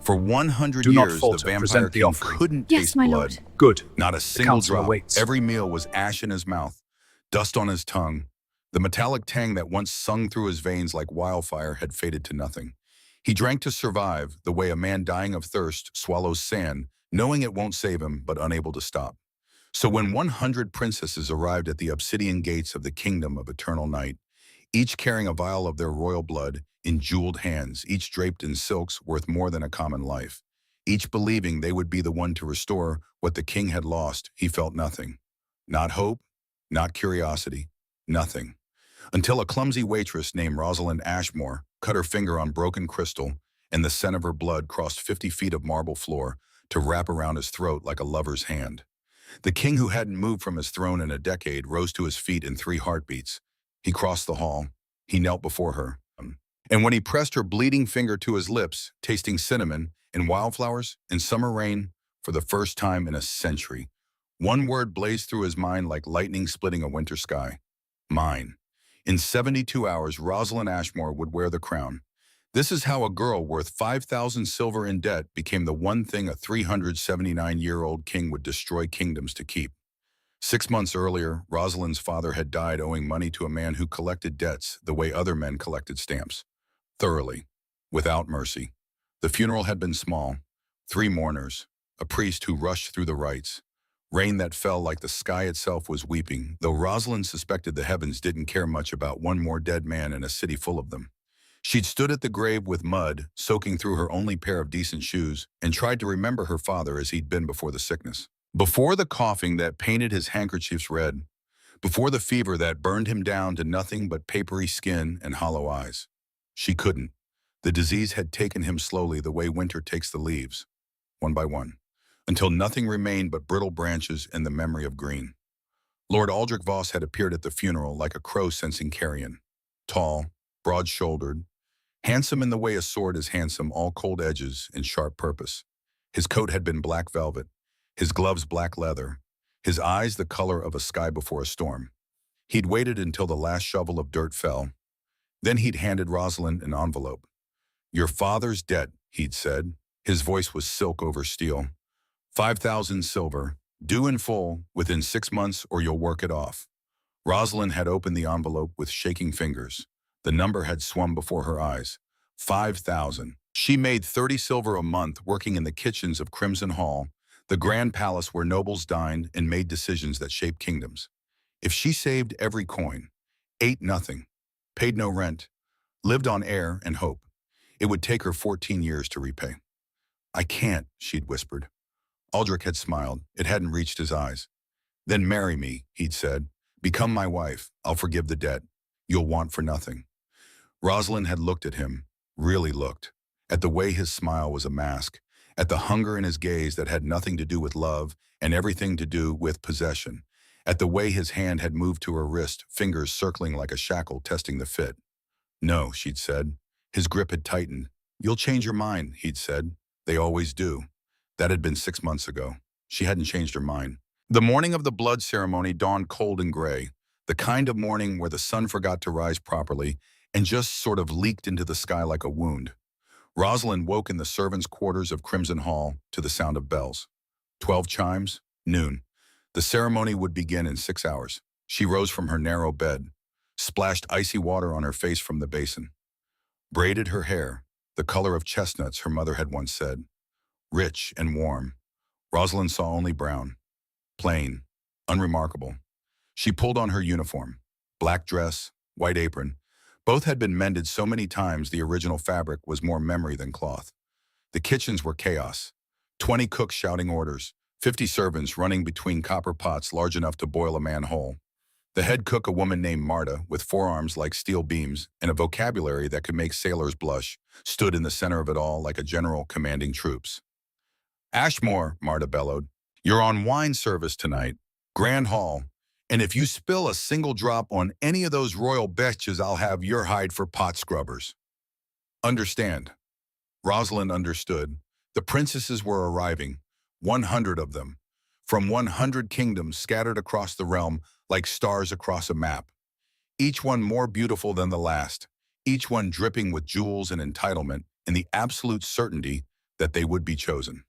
For 100 Do not years, the falter. vampire Present the king offering. couldn't Yes, taste my blood. lord. Good. Not a The single council drop. awaits. Every meal was ash in his mouth, dust on his tongue. The metallic tang that once sung through his veins like wildfire had faded to nothing. He drank to survive, the way a man dying of thirst swallows sand, knowing it won't save him, but unable to stop. So when 100 princesses arrived at the obsidian gates of the kingdom of eternal night, each carrying a vial of their royal blood in jeweled hands, each draped in silks worth more than a common life, each believing they would be the one to restore what the king had lost, he felt nothing. Not hope, not curiosity, nothing. Until a clumsy waitress named Rosalind Ashmore cut her finger on broken crystal and the scent of her blood crossed 50 feet of marble floor to wrap around his throat like a lover's hand. The king, who hadn't moved from his throne in a decade, rose to his feet in 3 heartbeats. He crossed the hall. He knelt before her. And when he pressed her bleeding finger to his lips, tasting cinnamon and wildflowers and summer rain for the first time in a century, one word blazed through his mind like lightning splitting a winter sky. Mine. In 72 hours, Rosalind Ashmore would wear the crown. This is how a girl worth 5,000 silver in debt became the one thing a 379-year-old king would destroy kingdoms to keep. 6 months earlier, Rosalind's father had died owing money to a man who collected debts the way other men collected stamps. Thoroughly, without mercy. The funeral had been small. 3 mourners, a priest who rushed through the rites. Rain that fell like the sky itself was weeping, though Rosalind suspected the heavens didn't care much about one more dead man in a city full of them. She'd stood at the grave with mud, soaking through her only pair of decent shoes, and tried to remember her father as he'd been before the sickness. Before the coughing that painted his handkerchiefs red, before the fever that burned him down to nothing but papery skin and hollow eyes. She couldn't. The disease had taken him slowly the way winter takes the leaves, one by one, until nothing remained but brittle branches and the memory of green. Lord Aldrich Voss had appeared at the funeral like a crow sensing carrion. Tall, broad-shouldered, handsome in the way a sword is handsome, all cold edges and sharp purpose. His coat had been black velvet, his gloves black leather, his eyes the color of a sky before a storm. He'd waited until the last shovel of dirt fell. Then he'd handed Rosalind an envelope. "Your father's debt," he'd said. His voice was silk over steel. 5,000 silver, due in full, within 6 months or you'll work it off. Rosalind had opened the envelope with shaking fingers. The number had swum before her eyes. 5,000. She made 30 silver a month working in the kitchens of Crimson Hall, the grand palace where nobles dined and made decisions that shaped kingdoms. If she saved every coin, ate nothing, paid no rent, lived on air and hope, it would take her 14 years to repay. "I can't," she'd whispered. Aldrich had smiled. It hadn't reached his eyes. "Then marry me," he'd said. "Become my wife. I'll forgive the debt. You'll want for nothing." Rosalind had looked at him, really looked, at the way his smile was a mask, at the hunger in his gaze that had nothing to do with love and everything to do with possession, at the way his hand had moved to her wrist, fingers circling like a shackle testing the fit. "No," she'd said. His grip had tightened. "You'll change your mind," he'd said. "They always do." That had been 6 months ago. She hadn't changed her mind. The morning of the blood ceremony dawned cold and gray, the kind of morning where the sun forgot to rise properly and just sort of leaked into the sky like a wound. Rosalind woke in the servants' quarters of Crimson Hall to the sound of bells. 12 chimes, noon. The ceremony would begin in 6 hours. She rose from her narrow bed, splashed icy water on her face from the basin, braided her hair, the color of chestnuts her mother had once said, rich and warm. Rosalind saw only brown, plain, unremarkable. She pulled on her uniform, black dress, white apron. Both had been mended so many times the original fabric was more memory than cloth. The kitchens were chaos. 20 cooks shouting orders, 50 servants running between copper pots large enough to boil a man whole. The head cook, a woman named Marta, with forearms like steel beams and a vocabulary that could make sailors blush, stood in the center of it all like a general commanding troops. "Ashmore," Marta bellowed, "you're on wine service tonight. Grand Hall. And if you spill a single drop on any of those royal betches, I'll have your hide for pot scrubbers." Understand. Rosalind understood. The princesses were arriving, 100 of them, from 100 kingdoms scattered across the realm like stars across a map. Each one more beautiful than the last, each one dripping with jewels and entitlement and the absolute certainty that they would be chosen.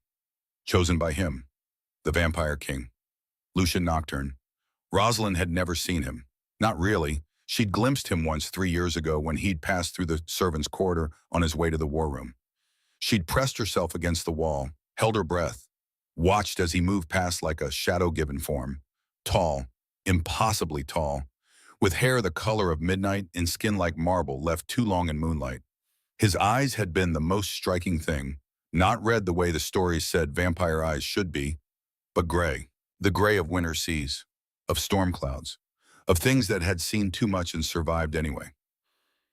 Chosen by him, the Vampire King. Lucian Nocturne. Rosalind had never seen him. Not really. She'd glimpsed him once 3 years ago when he'd passed through the servants' corridor on his way to the war room. She'd pressed herself against the wall, held her breath, watched as he moved past like a shadow-given form. Tall, impossibly tall, with hair the color of midnight and skin like marble left too long in moonlight. His eyes had been the most striking thing, not red the way the stories said vampire eyes should be, but gray. The gray of winter seas, of storm clouds, of things that had seen too much and survived anyway.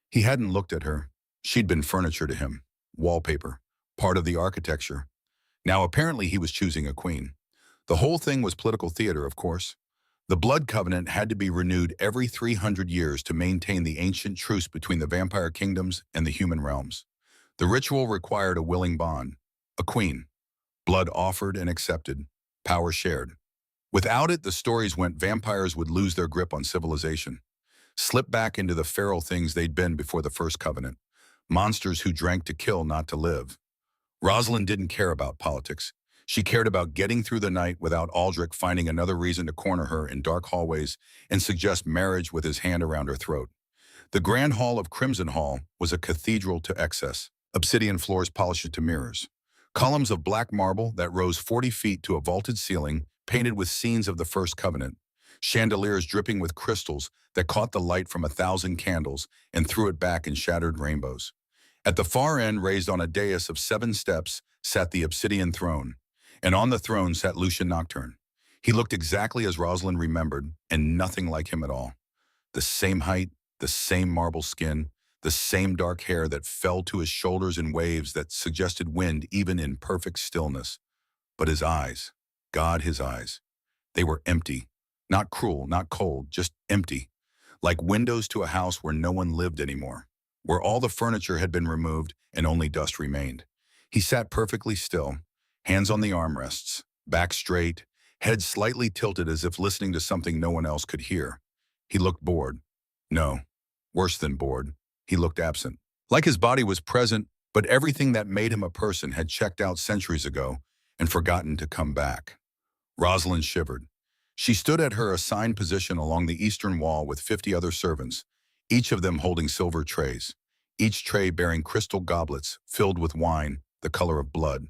He hadn't looked at her. She'd been furniture to him, wallpaper, part of the architecture. Now apparently he was choosing a queen. The whole thing was political theater, of course. The blood covenant had to be renewed every 300 years to maintain the ancient truce between the vampire kingdoms and the human realms. The ritual required a willing bond, a queen, blood offered and accepted, power shared. Without it, the stories went vampires would lose their grip on civilization, slip back into the feral things they'd been before the first covenant, monsters who drank to kill, not to live. Rosalind didn't care about politics. She cared about getting through the night without Aldrich finding another reason to corner her in dark hallways and suggest marriage with his hand around her throat. The grand hall of Crimson Hall was a cathedral to excess, obsidian floors polished to mirrors, columns of black marble that rose 40 feet to a vaulted ceiling painted with scenes of the First Covenant, chandeliers dripping with crystals that caught the light from 1,000 candles and threw it back in shattered rainbows. At the far end, raised on a dais of 7 steps, sat the obsidian throne, and on the throne sat Lucian Nocturne. He looked exactly as Rosalind remembered, and nothing like him at all. The same height, the same marble skin, the same dark hair that fell to his shoulders in waves that suggested wind even in perfect stillness. But his eyes, God, his eyes, they were empty, not cruel, not cold, just empty, like windows to a house where no one lived anymore, where all the furniture had been removed and only dust remained. He sat perfectly still, hands on the armrests, back straight, head slightly tilted as if listening to something no one else could hear. He looked bored. No, worse than bored. He looked absent. Like his body was present, but everything that made him a person had checked out centuries ago and forgotten to come back. Rosalind shivered. She stood at her assigned position along the eastern wall with 50 other servants, each of them holding silver trays, each tray bearing crystal goblets filled with wine, the color of blood.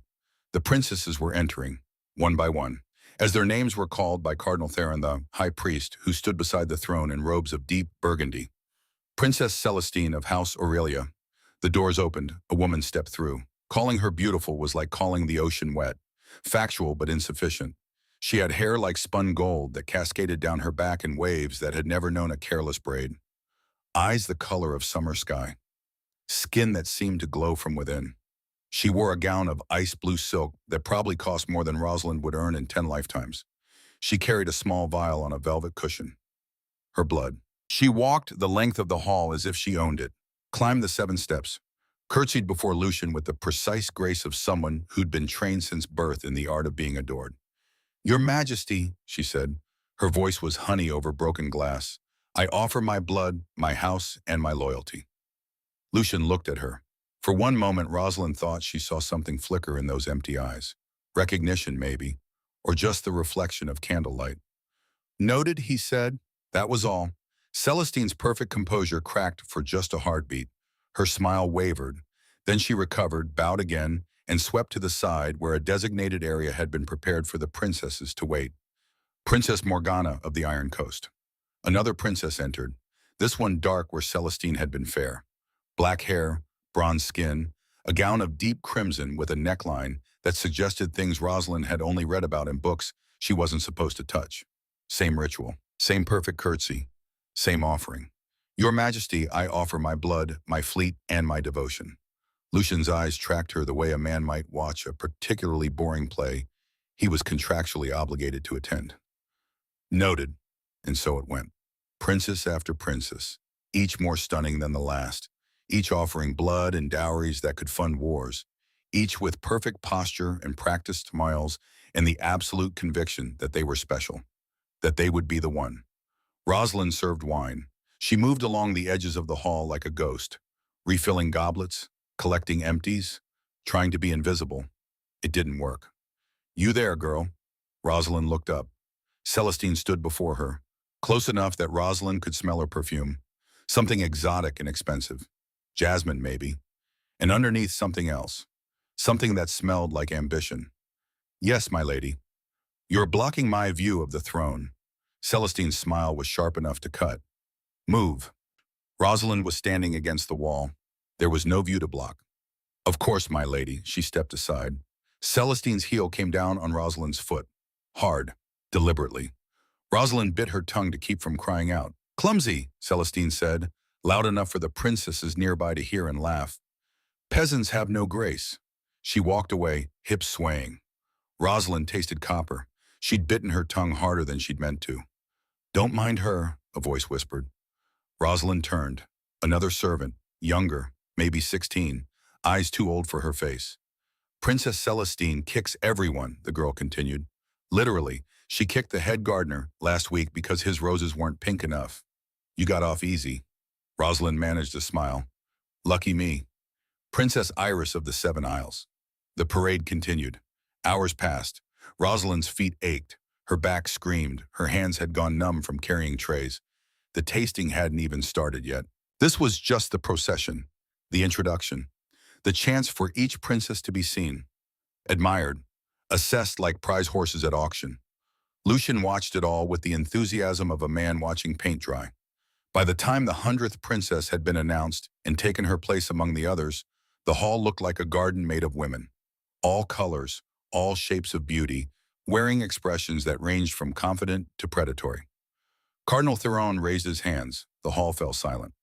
The princesses were entering, one by one, as their names were called by Cardinal Theron, the high priest, who stood beside the throne in robes of deep burgundy. Princess Celestine of House Aurelia. The doors opened, a woman stepped through. Calling her beautiful was like calling the ocean wet, factual but insufficient. She had hair like spun gold that cascaded down her back in waves that had never known a careless braid. Eyes the color of summer sky. Skin that seemed to glow from within. She wore a gown of ice blue silk that probably cost more than Rosalind would earn in 10 lifetimes. She carried a small vial on a velvet cushion. Her blood. She walked the length of the hall as if she owned it, climbed the 7 steps, curtsied before Lucian with the precise grace of someone who'd been trained since birth in the art of being adored. "Your Majesty," she said. Her voice was honey over broken glass. "I offer my blood, my house, and my loyalty." Lucian looked at her. For one moment, Rosalind thought she saw something flicker in those empty eyes. Recognition, maybe, or just the reflection of candlelight. "Noted," he said. That was all. Celestine's perfect composure cracked for just a heartbeat. Her smile wavered. Then she recovered, bowed again, and swept to the side where a designated area had been prepared for the princesses to wait. Princess Morgana of the Iron Coast. Another princess entered, this one dark where Celestine had been fair. Black hair, bronze skin, a gown of deep crimson with a neckline that suggested things Rosalind had only read about in books she wasn't supposed to touch. Same ritual, same perfect curtsy, same offering. "Your Majesty, I offer my blood, my fleet, and my devotion." Lucian's eyes tracked her the way a man might watch a particularly boring play he was contractually obligated to attend. Noted, and so it went. Princess after princess, each more stunning than the last, each offering blood and dowries that could fund wars, each with perfect posture and practiced smiles and the absolute conviction that they were special, that they would be the one. Rosalind served wine. She moved along the edges of the hall like a ghost, refilling goblets, collecting empties, trying to be invisible. It didn't work. You there, girl? Rosalind looked up. Celestine stood before her, close enough that Rosalind could smell her perfume. Something exotic and expensive. Jasmine, maybe. And underneath something else. Something that smelled like ambition. Yes, my lady. You're blocking my view of the throne. Celestine's smile was sharp enough to cut. Move. Rosalind was standing against the wall. There was no view to block. Of course, my lady, she stepped aside. Celestine's heel came down on Rosalind's foot. Hard, deliberately. Rosalind bit her tongue to keep from crying out. Clumsy, Celestine said, loud enough for the princesses nearby to hear and laugh. Peasants have no grace. She walked away, hips swaying. Rosalind tasted copper. She'd bitten her tongue harder than she'd meant to. Don't mind her, a voice whispered. Rosalind turned. Another servant, younger, maybe 16, eyes too old for her face. Princess Celestine kicks everyone, the girl continued. Literally, she kicked the head gardener last week because his roses weren't pink enough. You got off easy. Rosalind managed a smile. Lucky me. Princess Iris of the Seven Isles. The parade continued. Hours passed. Rosalind's feet ached. Her back screamed. Her hands had gone numb from carrying trays. The tasting hadn't even started yet. This was just the procession, the introduction, the chance for each princess to be seen, admired, assessed like prize horses at auction. Lucian watched it all with the enthusiasm of a man watching paint dry. By the time the 100th princess had been announced and taken her place among the others, the hall looked like a garden made of women. All colors, all shapes of beauty, wearing expressions that ranged from confident to predatory. Cardinal Theron raised his hands. The hall fell silent.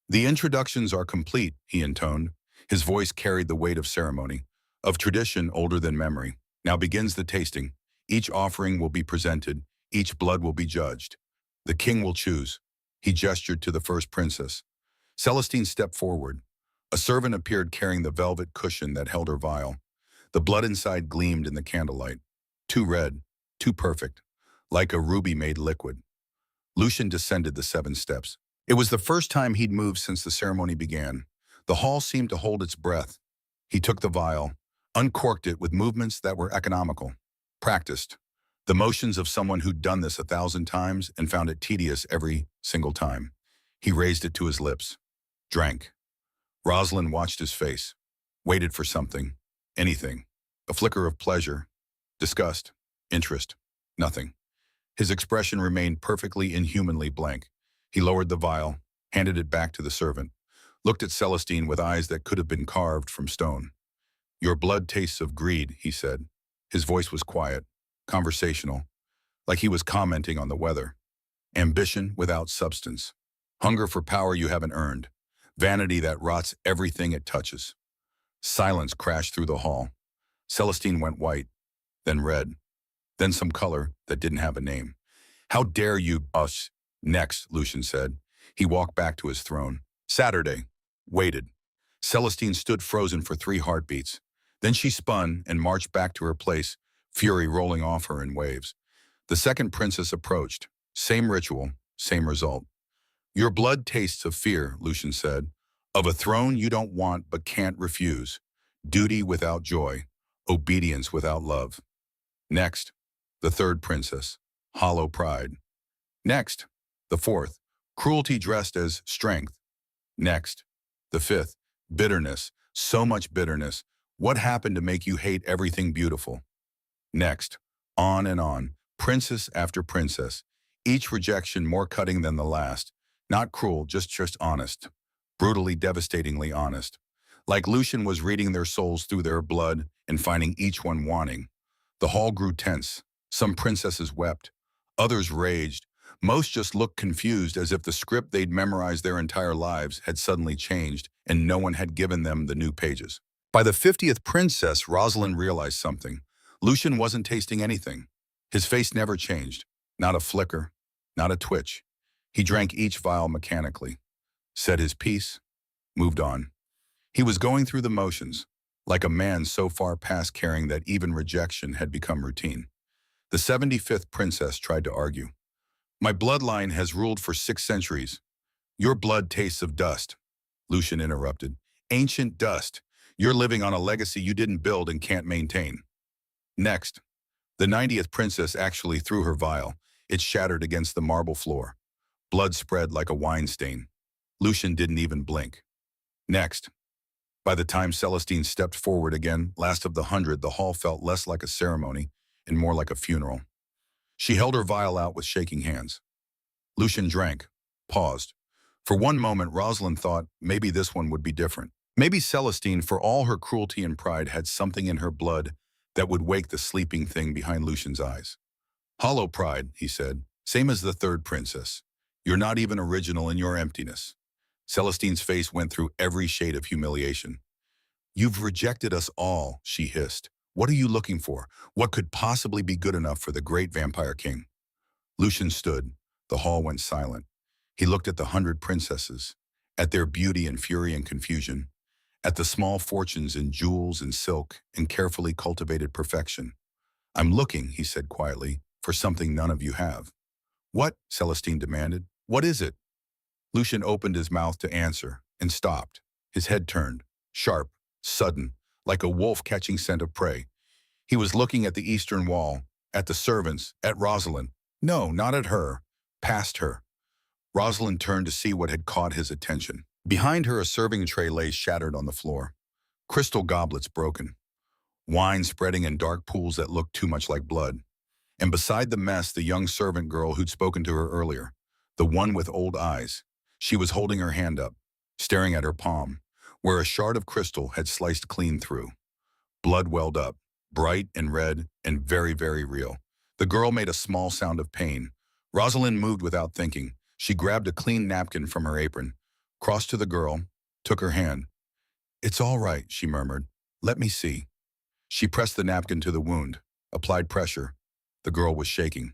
The introductions are complete, he intoned. His voice carried the weight of ceremony, of tradition older than memory. Now begins the tasting. Each offering will be presented. Each blood will be judged. The king will choose. He gestured to the first princess. Celestine stepped forward. A servant appeared carrying the velvet cushion that held her vial. The blood inside gleamed in the candlelight. Too red, too perfect, like a ruby made liquid. Lucian descended the 7 steps. It was the first time he'd moved since the ceremony began. The hall seemed to hold its breath. He took the vial, uncorked it with movements that were economical, practiced. The motions of someone who'd done this 1,000 times and found it tedious every single time. He raised it to his lips, drank. Rosalind watched his face, waited for something, anything, a flicker of pleasure, disgust, interest, nothing. His expression remained perfectly inhumanly blank. He lowered the vial, handed it back to the servant, looked at Celestine with eyes that could have been carved from stone. Your blood tastes of greed, he said. His voice was quiet, conversational, like he was commenting on the weather. Ambition without substance. Hunger for power you haven't earned. Vanity that rots everything it touches. Silence crashed through the hall. Celestine went white, then red, then some color that didn't have a name. How dare you, us? Next, Lucian said. He walked back to his throne. Saturday. Waited. Celestine stood frozen for 3 heartbeats. Then she spun and marched back to her place, fury rolling off her in waves. The second princess approached. Same ritual, same result. Your blood tastes of fear, Lucian said. Of a throne you don't want but can't refuse. Duty without joy. Obedience without love. Next, the third princess. Hollow pride. Next, the fourth. Cruelty dressed as strength. Next, the fifth. Bitterness. So much bitterness. What happened to make you hate everything beautiful? Next, on and on. Princess after princess. Each rejection more cutting than the last. Not cruel, just honest. Brutally, devastatingly honest. Like Lucian was reading their souls through their blood and finding each one wanting. The hall grew tense. Some princesses wept. Others raged. Most just looked confused as if the script they'd memorized their entire lives had suddenly changed and no one had given them the new pages. By the 50th princess, Rosalind realized something. Lucian wasn't tasting anything. His face never changed. Not a flicker. Not a twitch. He drank each vial mechanically. Said his piece. Moved on. He was going through the motions, like a man so far past caring that even rejection had become routine. The 75th princess tried to argue. My bloodline has ruled for 6 centuries. Your blood tastes of dust, Lucian interrupted. Ancient dust. You're living on a legacy you didn't build and can't maintain. Next, the 90th princess actually threw her vial. It shattered against the marble floor. Blood spread like a wine stain. Lucian didn't even blink. Next, by the time Celestine stepped forward again, last of the 100, the hall felt less like a ceremony and more like a funeral. She held her vial out with shaking hands. Lucian drank, paused. For one moment, Rosalind thought maybe this one would be different. Maybe Celestine, for all her cruelty and pride, had something in her blood that would wake the sleeping thing behind Lucian's eyes. Hollow pride, he said, same as the third princess. You're not even original in your emptiness. Celestine's face went through every shade of humiliation. You've rejected us all, she hissed. What are you looking for? What could possibly be good enough for the great vampire king? Lucian stood. The hall went silent. He looked at the 100 princesses, at their beauty and fury and confusion, at the small fortunes in jewels and silk and carefully cultivated perfection. I'm looking, he said quietly, for something none of you have. What? Celestine demanded. What is it? Lucian opened his mouth to answer and stopped. His head turned, sharp, sudden, like a wolf catching scent of prey. He was looking at the eastern wall, at the servants, at Rosalind. No, not at her. Past her. Rosalind turned to see what had caught his attention. Behind her, a serving tray lay shattered on the floor. Crystal goblets broken. Wine spreading in dark pools that looked too much like blood. And beside the mess, the young servant girl who'd spoken to her earlier. The one with old eyes. She was holding her hand up, staring at her palm, where a shard of crystal had sliced clean through. Blood welled up, bright and red and very, very real. The girl made a small sound of pain. Rosalind moved without thinking. She grabbed a clean napkin from her apron, crossed to the girl, took her hand. It's all right, she murmured. Let me see. She pressed the napkin to the wound, applied pressure. The girl was shaking.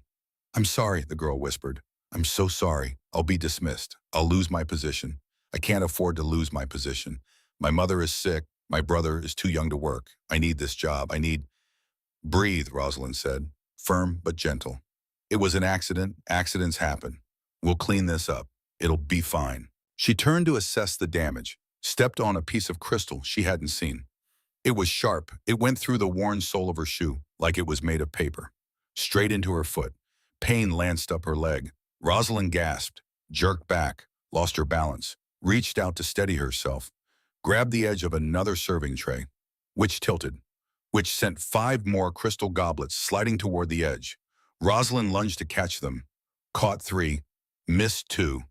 I'm sorry, the girl whispered. I'm so sorry. I'll be dismissed. I'll lose my position. I can't afford to lose my position. My mother is sick. My brother is too young to work. I need this job. I need... Breathe, Rosalind said, firm but gentle. It was an accident. Accidents happen. We'll clean this up. It'll be fine. She turned to assess the damage, stepped on a piece of crystal she hadn't seen. It was sharp. It went through the worn sole of her shoe, like it was made of paper. Straight into her foot. Pain lanced up her leg. Rosalind gasped, jerked back, lost her balance, reached out to steady herself, grabbed the edge of another serving tray, which tilted, which sent 5 more crystal goblets sliding toward the edge. Rosalind lunged to catch them, caught 3, missed 2.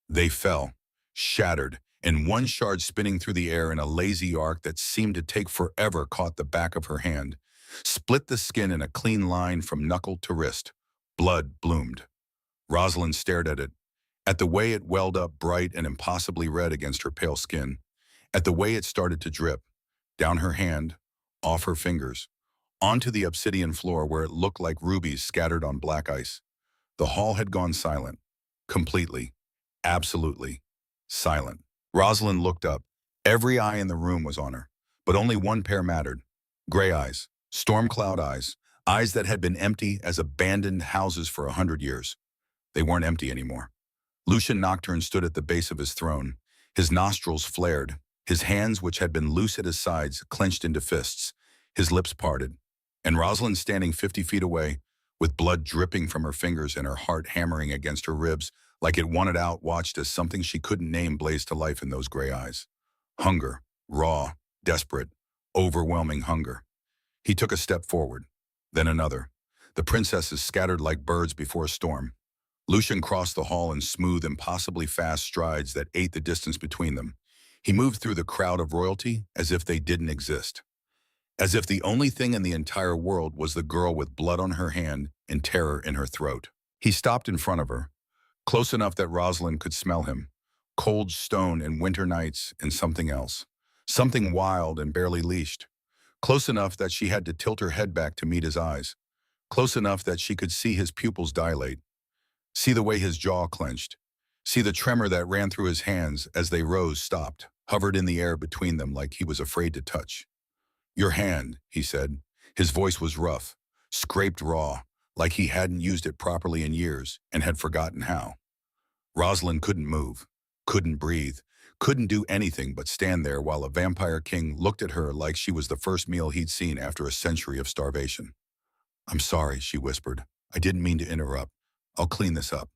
They fell, shattered, and one shard spinning through the air in a lazy arc that seemed to take forever caught the back of her hand, split the skin in a clean line from knuckle to wrist. Blood bloomed. Rosalind stared at the way it welled up bright and impossibly red against her pale skin, at the way it started to drip, down her hand, off her fingers, onto the obsidian floor where it looked like rubies scattered on black ice. The hall had gone silent, completely, absolutely silent. Rosalind looked up. Every eye in the room was on her, but only one pair mattered. Gray eyes, storm cloud eyes, eyes that had been empty as abandoned houses for 100 years. They weren't empty anymore. Lucian Nocturne stood at the base of his throne. His nostrils flared, his hands, which had been loose at his sides, clenched into fists. His lips parted. And Rosalind, standing 50 feet away, with blood dripping from her fingers and her heart hammering against her ribs, like it wanted out, watched as something she couldn't name blazed to life in those gray eyes. Hunger, raw, desperate, overwhelming hunger. He took a step forward, then another. The princesses scattered like birds before a storm. Lucian crossed the hall in smooth, impossibly fast strides that ate the distance between them. He moved through the crowd of royalty as if they didn't exist. As if the only thing in the entire world was the girl with blood on her hand and terror in her throat. He stopped in front of her, close enough that Rosalind could smell him. Cold stone and winter nights and something else. Something wild and barely leashed. Close enough that she had to tilt her head back to meet his eyes. Close enough that she could see his pupils dilate. See the way his jaw clenched. See the tremor that ran through his hands as they rose, stopped, hovered in the air between them like he was afraid to touch. Your hand, he said. His voice was rough, scraped raw, like he hadn't used it properly in years and had forgotten how. Rosalind couldn't move, couldn't breathe, couldn't do anything but stand there while a vampire king looked at her like she was the first meal he'd seen after a century of starvation. "I'm sorry," she whispered. "I didn't mean to interrupt. I'll clean this up.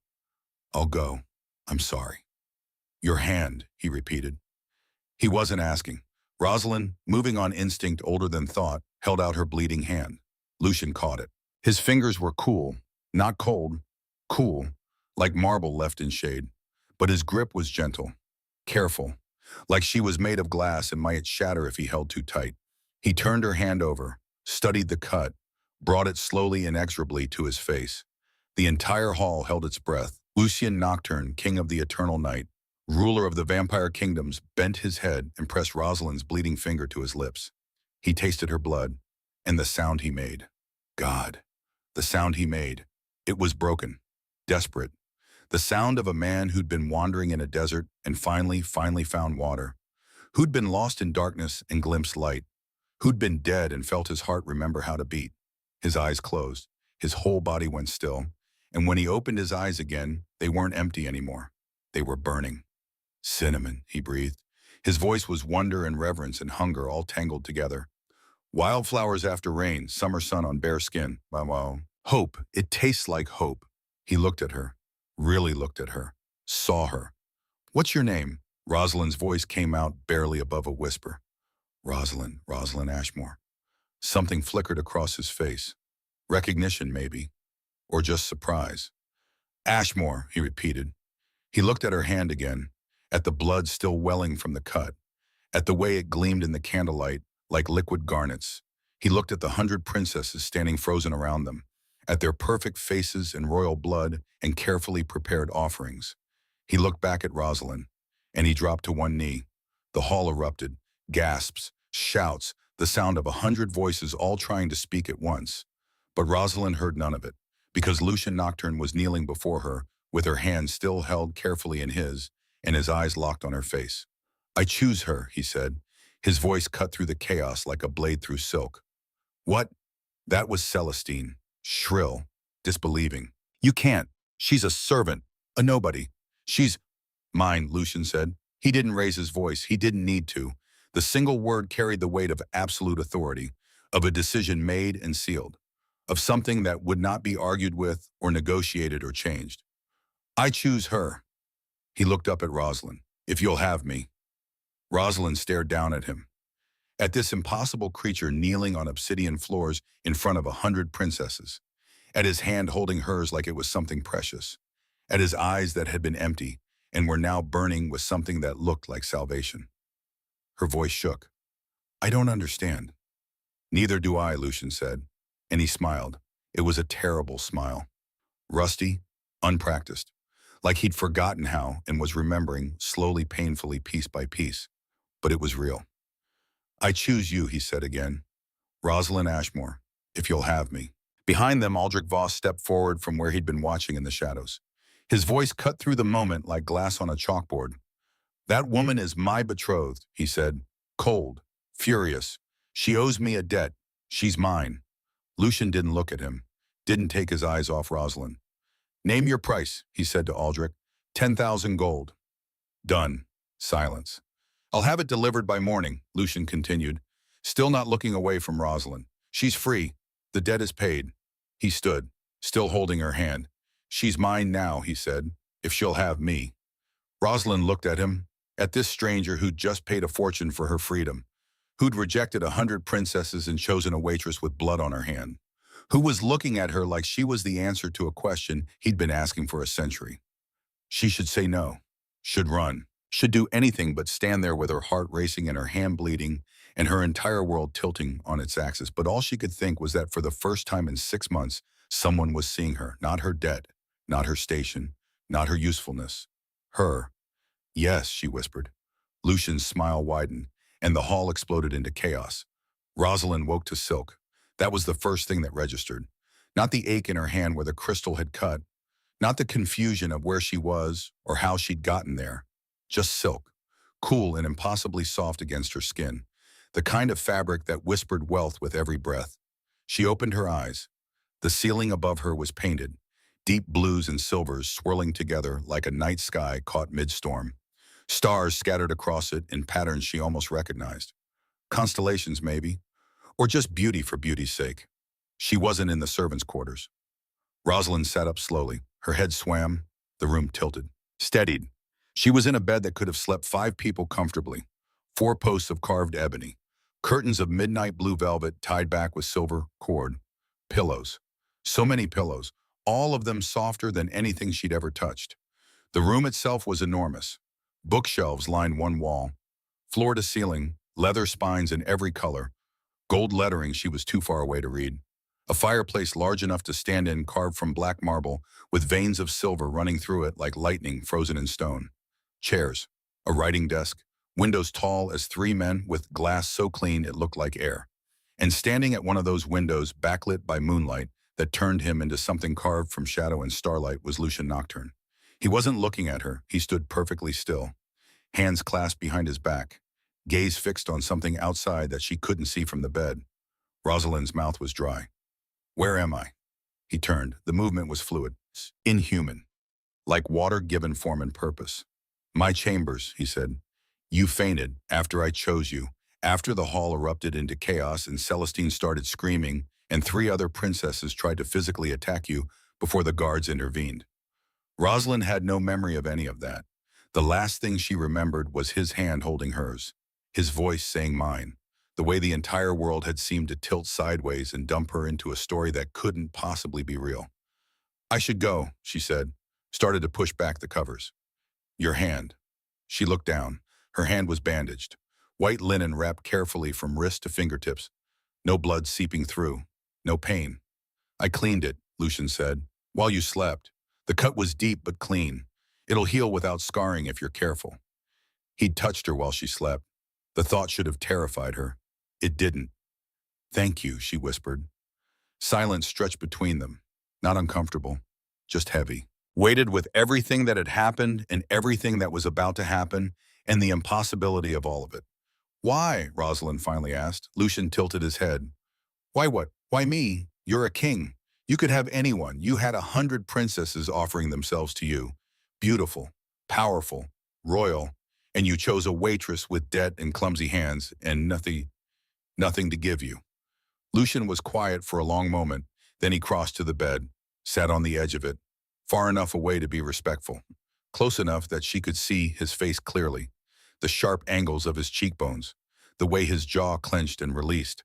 I'll go. I'm sorry." "Your hand," he repeated. He wasn't asking. Rosalind, moving on instinct older than thought, held out her bleeding hand. Lucian caught it. His fingers were cool, not cold, cool, like marble left in shade. But his grip was gentle, careful, like she was made of glass and might shatter if he held too tight. He turned her hand over, studied the cut, brought it slowly inexorably to his face. The entire hall held its breath. Lucian Nocturne, king of the eternal night, ruler of the vampire kingdoms, bent his head and pressed Rosalind's bleeding finger to his lips. He tasted her blood, and the sound he made. God, the sound he made. It was broken, desperate. The sound of a man who'd been wandering in a desert and finally found water. Who'd been lost in darkness and glimpsed light. Who'd been dead and felt his heart remember how to beat. His eyes closed. His whole body went still. And when he opened his eyes again, they weren't empty anymore. They were burning. "Cinnamon," he breathed. His voice was wonder and reverence and hunger all tangled together. "Wildflowers after rain, summer sun on bare skin. Wow. Hope. It tastes like hope." He looked at her, really looked at her, saw her. "What's your name?" Rosalind's voice came out barely above a whisper. Rosalind Ashmore." Something flickered across his face. Recognition, maybe. Or just surprise. "Ashmore," he repeated. He looked at her hand again, at the blood still welling from the cut, at the way it gleamed in the candlelight like liquid garnets. He looked at the 100 princesses standing frozen around them, at their perfect faces and royal blood and carefully prepared offerings. He looked back at Rosalind, and he dropped to one knee. The hall erupted, gasps, shouts, the sound of 100 voices all trying to speak at once. But Rosalind heard none of it, because Lucian Nocturne was kneeling before her, with her hand still held carefully in his, and his eyes locked on her face. "I choose her," he said. His voice cut through the chaos like a blade through silk. "What?" That was Celestine, shrill, disbelieving. "You can't. She's a servant, a nobody. She's mine," Lucian said. He didn't raise his voice. He didn't need to. The single word carried the weight of absolute authority, of a decision made and sealed, of something that would not be argued with or negotiated or changed. "I choose her." He looked up at Rosalind. "If you'll have me." Rosalind stared down at him, at this impossible creature kneeling on obsidian floors in front of 100 princesses, at his hand holding hers like it was something precious, at his eyes that had been empty and were now burning with something that looked like salvation. Her voice shook. "I don't understand." "Neither do I," Lucian said, and he smiled. It was a terrible smile. Rusty, unpracticed, like he'd forgotten how and was remembering, slowly, painfully, piece by piece. But it was real. "I choose you," he said again. "Rosalind Ashmore, if you'll have me." Behind them, Aldrich Voss stepped forward from where he'd been watching in the shadows. His voice cut through the moment like glass on a chalkboard. "That woman is my betrothed," he said, cold, furious. "She owes me a debt. She's mine." Lucian didn't look at him, didn't take his eyes off Rosalind. "Name your price," he said to Aldrich. 10,000 gold. "Done." Silence. "I'll have it delivered by morning," Lucian continued, still not looking away from Rosalind. "She's free. The debt is paid." He stood, still holding her hand. "She's mine now," he said, "if she'll have me." Rosalind looked at him, at this stranger who'd just paid a fortune for her freedom, who'd rejected 100 princesses and chosen a waitress with blood on her hand, who was looking at her like she was the answer to a question he'd been asking for a century. She should say no, should run, should do anything but stand there with her heart racing and her hand bleeding and her entire world tilting on its axis. But all she could think was that for the first time in 6 months, someone was seeing her, not her debt, not her station, not her usefulness. Her. "Yes," she whispered. Lucian's smile widened, and the hall exploded into chaos. Rosalind woke to silk. That was the first thing that registered. Not the ache in her hand where the crystal had cut, not the confusion of where she was or how she'd gotten there. Just silk, cool and impossibly soft against her skin, the kind of fabric that whispered wealth with every breath. She opened her eyes. The ceiling above her was painted, deep blues and silvers swirling together like a night sky caught mid-storm. Stars scattered across it in patterns she almost recognized. Constellations, maybe, or just beauty for beauty's sake. She wasn't in the servants' quarters. Rosalind sat up slowly. Her head swam, the room tilted. Steadied. She was in a bed that could have slept 5 people comfortably. 4 posts of carved ebony. Curtains of midnight blue velvet tied back with silver cord. Pillows. So many pillows, all of them softer than anything she'd ever touched. The room itself was enormous. Bookshelves lined one wall. Floor to ceiling, leather spines in every color. Gold lettering she was too far away to read. A fireplace large enough to stand in, carved from black marble, with veins of silver running through it like lightning frozen in stone. Chairs, a writing desk, windows tall as 3 men with glass so clean it looked like air. And standing at one of those windows, backlit by moonlight that turned him into something carved from shadow and starlight, was Lucian Nocturne. He wasn't looking at her. He stood perfectly still, hands clasped behind his back, gaze fixed on something outside that she couldn't see from the bed. Rosalind's mouth was dry. Where am I? He turned. The movement was fluid, inhuman, like water given form and purpose. My chambers, he said. You fainted after I chose you, after the hall erupted into chaos and Celestine started screaming and 3 other princesses tried to physically attack you before the guards intervened. Rosalind had no memory of any of that. The last thing she remembered was his hand holding hers, his voice saying mine, the way the entire world had seemed to tilt sideways and dump her into a story that couldn't possibly be real. I should go, she said, started to push back the covers. Your hand. She looked down. Her hand was bandaged, white linen wrapped carefully from wrist to fingertips. No blood seeping through, no pain. I cleaned it, Lucian said, while you slept. The cut was deep but clean. It'll heal without scarring if you're careful. He'd touched her while she slept. The thought should have terrified her. It didn't. Thank you, she whispered. Silence stretched between them, not uncomfortable, just heavy. Weighted with everything that had happened and everything that was about to happen and the impossibility of all of it. Why? Rosalind finally asked. Lucian tilted his head. Why what? Why me? You're a king. You could have anyone. You had 100 princesses offering themselves to you. Beautiful, powerful, royal, and you chose a waitress with debt and clumsy hands and nothing to give you. Lucian was quiet for a long moment, then he crossed to the bed, sat on the edge of it, far enough away to be respectful, close enough that she could see his face clearly, the sharp angles of his cheekbones, the way his jaw clenched and released,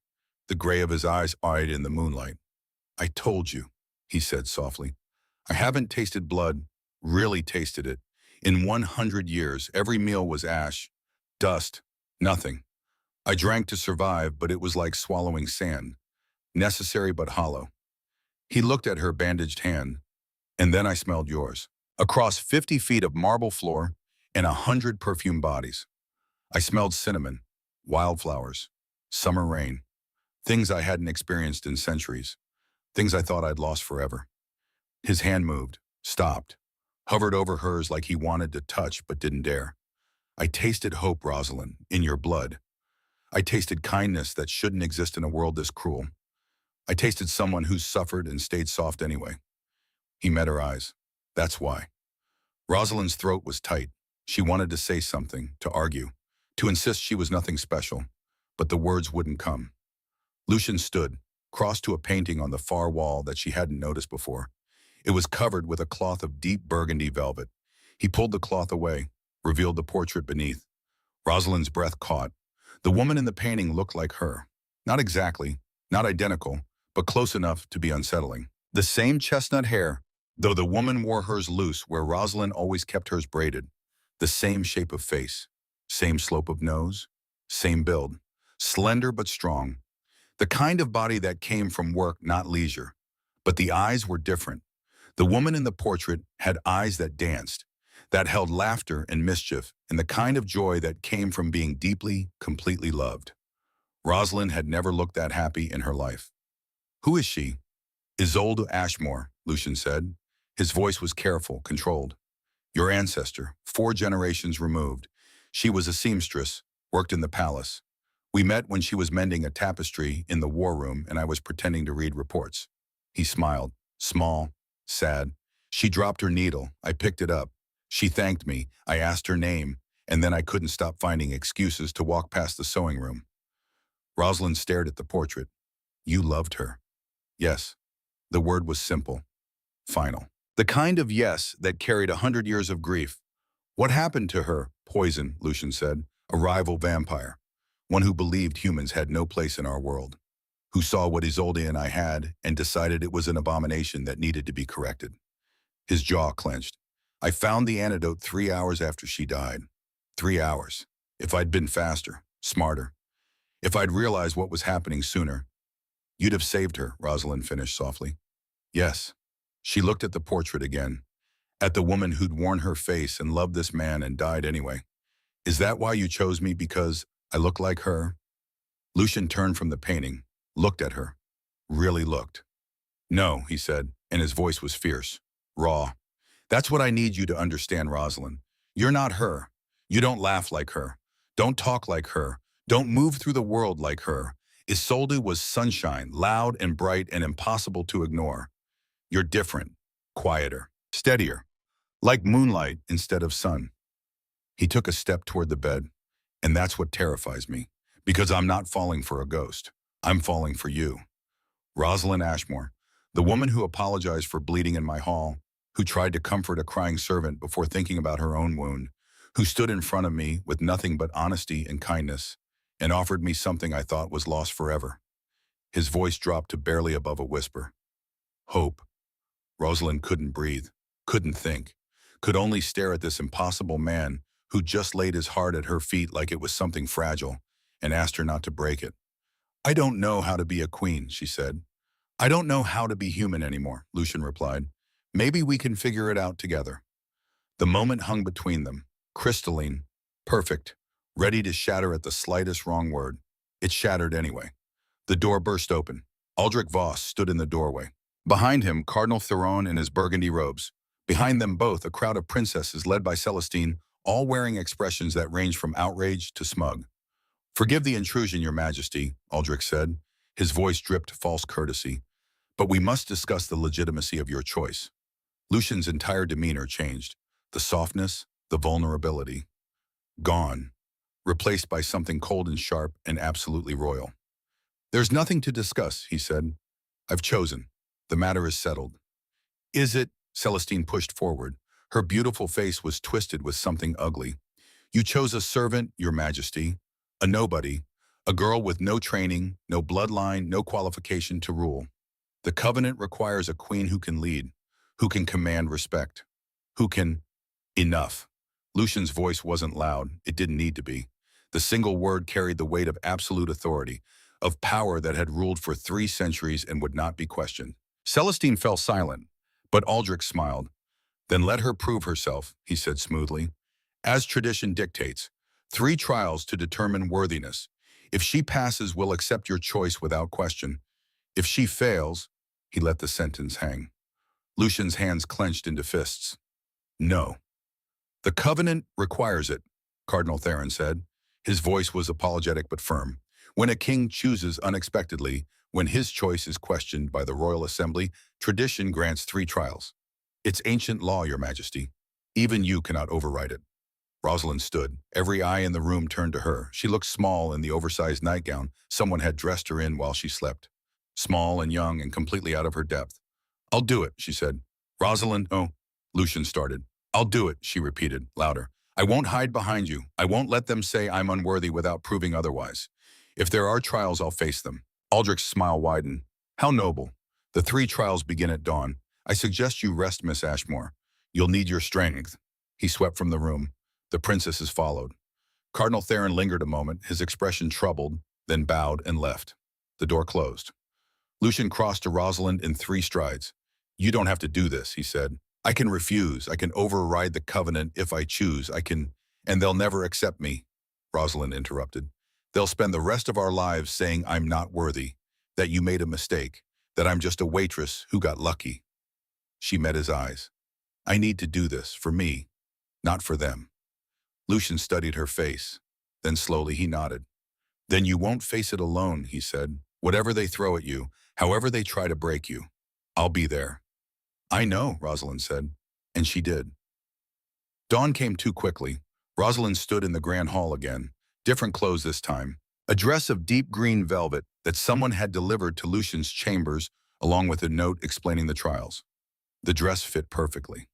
the gray of his eyes eyed in the moonlight. I told you, he said softly. I haven't tasted blood, really tasted it. In 100 years, every meal was ash, dust, nothing. I drank to survive, but it was like swallowing sand, necessary but hollow. He looked at her bandaged hand, and then I smelled yours. Across 50 feet of marble floor and 100 perfumed bodies. I smelled cinnamon, wildflowers, summer rain, things I hadn't experienced in centuries, things I thought I'd lost forever. His hand moved, stopped, hovered over hers like he wanted to touch but didn't dare. I tasted hope, Rosalind, in your blood. I tasted kindness that shouldn't exist in a world this cruel. I tasted someone who's suffered and stayed soft anyway. He met her eyes. That's why. Rosalind's throat was tight. She wanted to say something, to argue, to insist she was nothing special, but the words wouldn't come. Lucian stood, crossed to a painting on the far wall that she hadn't noticed before. It was covered with a cloth of deep burgundy velvet. He pulled the cloth away, revealed the portrait beneath. Rosalind's breath caught. The woman in the painting looked like her. Not exactly, not identical, but close enough to be unsettling. The same chestnut hair, though the woman wore hers loose where Rosalind always kept hers braided. The same shape of face, same slope of nose, same build, slender but strong. The kind of body that came from work, not leisure. But the eyes were different. The woman in the portrait had eyes that danced, that held laughter and mischief, and the kind of joy that came from being deeply, completely loved. Rosalind had never looked that happy in her life. Who is she? Isolde Ashmore, Lucian said. His voice was careful, controlled. Your ancestor, 4 generations removed. She was a seamstress, worked in the palace. We met when she was mending a tapestry in the war room and I was pretending to read reports. He smiled, small, sad. She dropped her needle. I picked it up. She thanked me. I asked her name, and then I couldn't stop finding excuses to walk past the sewing room. Rosalind stared at the portrait. You loved her. Yes. The word was simple. Final. The kind of yes that carried 100 years of grief. What happened to her? Poison, Lucian said. A rival vampire. One who believed humans had no place in our world. Who saw what Isolde and I had and decided it was an abomination that needed to be corrected. His jaw clenched. I found the antidote 3 hours after she died. 3 hours. If I'd been faster, smarter. If I'd realized what was happening sooner. You'd have saved her, Rosalind finished softly. Yes. She looked at the portrait again. At the woman who'd worn her face and loved this man and died anyway. Is that why you chose me, because I look like her? Lucian turned from the painting, looked at her. Really looked. No, he said, and his voice was fierce. Raw. That's what I need you to understand, Rosalind. You're not her. You don't laugh like her. Don't talk like her. Don't move through the world like her. Isolde was sunshine, loud and bright and impossible to ignore. You're different, quieter, steadier, like moonlight instead of sun. He took a step toward the bed, and that's what terrifies me, because I'm not falling for a ghost. I'm falling for you. Rosalind Ashmore, the woman who apologized for bleeding in my hall, who tried to comfort a crying servant before thinking about her own wound, who stood in front of me with nothing but honesty and kindness, and offered me something I thought was lost forever. His voice dropped to barely above a whisper. Hope. Rosalind couldn't breathe, couldn't think, could only stare at this impossible man who just laid his heart at her feet like it was something fragile, and asked her not to break it. I don't know how to be a queen, she said. I don't know how to be human anymore, Lucian replied. Maybe we can figure it out together. The moment hung between them, crystalline, perfect, ready to shatter at the slightest wrong word. It shattered anyway. The door burst open. Aldrich Voss stood in the doorway. Behind him, Cardinal Theron in his burgundy robes. Behind them both, a crowd of princesses led by Celestine, all wearing expressions that ranged from outrage to smug. Forgive the intrusion, Your Majesty, Aldrich said. His voice dripped false courtesy. But we must discuss the legitimacy of your choice. Lucian's entire demeanor changed. The softness, the vulnerability. Gone. Replaced by something cold and sharp and absolutely royal. There's nothing to discuss, he said. I've chosen. The matter is settled. Is it? Celestine pushed forward. Her beautiful face was twisted with something ugly. You chose a servant, Your Majesty. A nobody. A girl with no training, no bloodline, no qualification to rule. The covenant requires a queen who can lead, who can command respect, who can... Enough. Lucian's voice wasn't loud. It didn't need to be. The single word carried the weight of absolute authority, of power that had ruled for 3 centuries and would not be questioned. Celestine fell silent, but Aldrich smiled. Then let her prove herself, he said smoothly. As tradition dictates, 3 trials to determine worthiness. If she passes, we'll accept your choice without question. If she fails, he let the sentence hang. Lucian's hands clenched into fists. No. The covenant requires it, Cardinal Theron said. His voice was apologetic but firm. When a king chooses unexpectedly, when his choice is questioned by the Royal Assembly, tradition grants 3 trials. It's ancient law, Your Majesty. Even you cannot override it. Rosalind stood. Every eye in the room turned to her. She looked small in the oversized nightgown someone had dressed her in while she slept. Small and young and completely out of her depth. I'll do it, she said. Rosalind, oh, Lucian started. I'll do it, she repeated, louder. I won't hide behind you. I won't let them say I'm unworthy without proving otherwise. If there are trials, I'll face them. Aldrich's smile widened. How noble. The 3 trials begin at dawn. I suggest you rest, Miss Ashmore. You'll need your strength. He swept from the room. The princesses followed. Cardinal Theron lingered a moment, his expression troubled, then bowed and left. The door closed. Lucian crossed to Rosalind in 3 strides. You don't have to do this, he said. I can refuse. I can override the covenant if I choose. I can... And they'll never accept me, Rosalind interrupted. They'll spend the rest of our lives saying I'm not worthy, that you made a mistake, that I'm just a waitress who got lucky. She met his eyes. I need to do this for me, not for them. Lucian studied her face. Then slowly he nodded. Then you won't face it alone, he said. Whatever they throw at you, however they try to break you, I'll be there. I know, Rosalind said, and she did. Dawn came too quickly. Rosalind stood in the grand hall again, different clothes this time. A dress of deep green velvet that someone had delivered to Lucian's chambers, along with a note explaining the trials. The dress fit perfectly.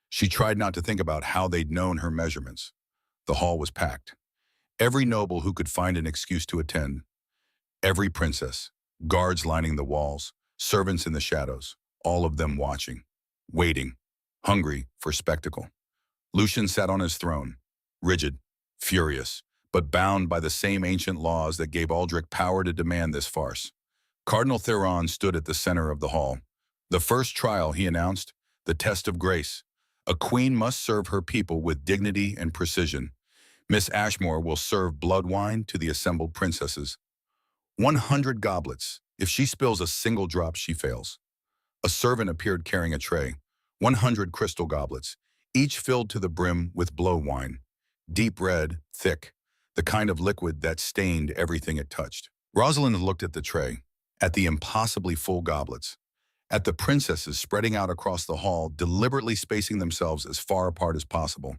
She tried not to think about how they'd known her measurements. The hall was packed. Every noble who could find an excuse to attend. Every princess. Guards lining the walls. Servants in the shadows. All of them watching. Waiting. Hungry for spectacle. Lucian sat on his throne. Rigid. Furious. But bound by the same ancient laws that gave Aldrich power to demand this farce. Cardinal Theron stood at the center of the hall. The first trial, he announced, the test of grace. A queen must serve her people with dignity and precision. Miss Ashmore will serve blood wine to the assembled princesses. 100 goblets. If she spills a single drop, she fails. A servant appeared carrying a tray. 100 crystal goblets, each filled to the brim with blow wine. Deep red, thick, the kind of liquid that stained everything it touched. Rosalind looked at the tray, at the impossibly full goblets, at the princesses spreading out across the hall, deliberately spacing themselves as far apart as possible,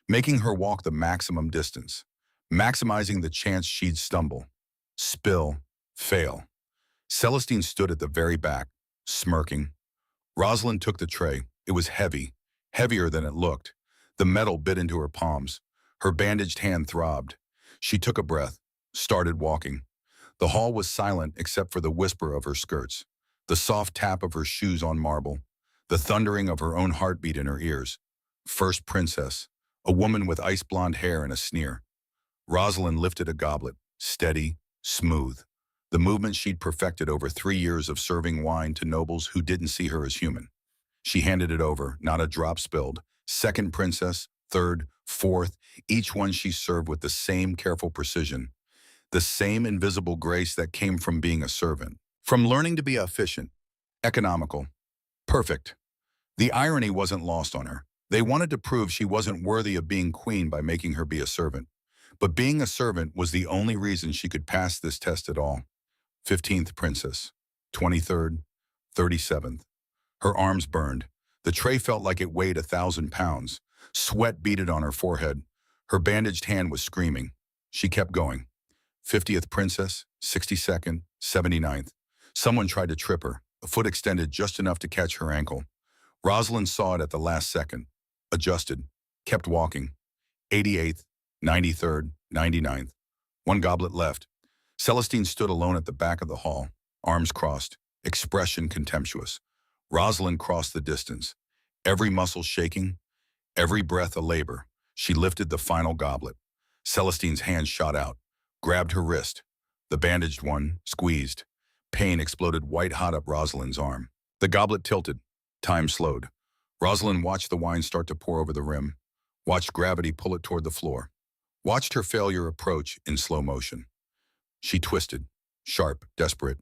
making her walk the maximum distance, maximizing the chance she'd stumble, spill, fail. Celestine stood at the very back, smirking. Rosalind took the tray. It was heavy, heavier than it looked. The metal bit into her palms. Her bandaged hand throbbed. She took a breath, started walking. The hall was silent except for the whisper of her skirts, the soft tap of her shoes on marble, the thundering of her own heartbeat in her ears. First princess, a woman with ice blonde hair and a sneer. Rosalind lifted a goblet, steady, smooth. The movement she'd perfected over 3 years of serving wine to nobles who didn't see her as human. She handed it over, not a drop spilled. Second princess, third, fourth, each one she served with the same careful precision, the same invisible grace that came from being a servant, from learning to be efficient, economical, perfect. The irony wasn't lost on her. They wanted to prove she wasn't worthy of being queen by making her be a servant. But being a servant was the only reason she could pass this test at all. 15th princess, 23rd, 37th. Her arms burned. The tray felt like it weighed 1,000 pounds. Sweat beaded on her forehead. Her bandaged hand was screaming. She kept going. 50th princess, 62nd, 79th. Someone tried to trip her. A foot extended just enough to catch her ankle. Rosalind saw it at the last second. Adjusted. Kept walking. 88th, 93rd, 99th. One goblet left. Celestine stood alone at the back of the hall, arms crossed, expression contemptuous. Rosalind crossed the distance, every muscle shaking, every breath a labor. She lifted the final goblet. Celestine's hand shot out, grabbed her wrist. The bandaged one squeezed. Pain exploded white-hot up Rosalind's arm. The goblet tilted. Time slowed. Rosalind watched the wine start to pour over the rim, watched gravity pull it toward the floor, watched her failure approach in slow motion. She twisted, sharp, desperate,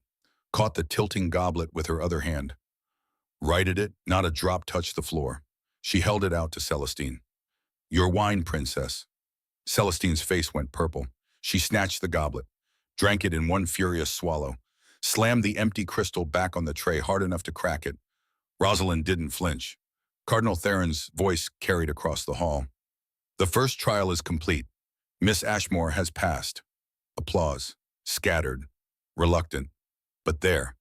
caught the tilting goblet with her other hand. Righted it, not a drop touched the floor. She held it out to Celestine. Your wine, princess. Celestine's face went purple. She snatched the goblet, drank it in one furious swallow, slammed the empty crystal back on the tray hard enough to crack it. Rosalind didn't flinch. Cardinal Theron's voice carried across the hall. The first trial is complete. Miss Ashmore has passed. Applause. Scattered. Reluctant. But there.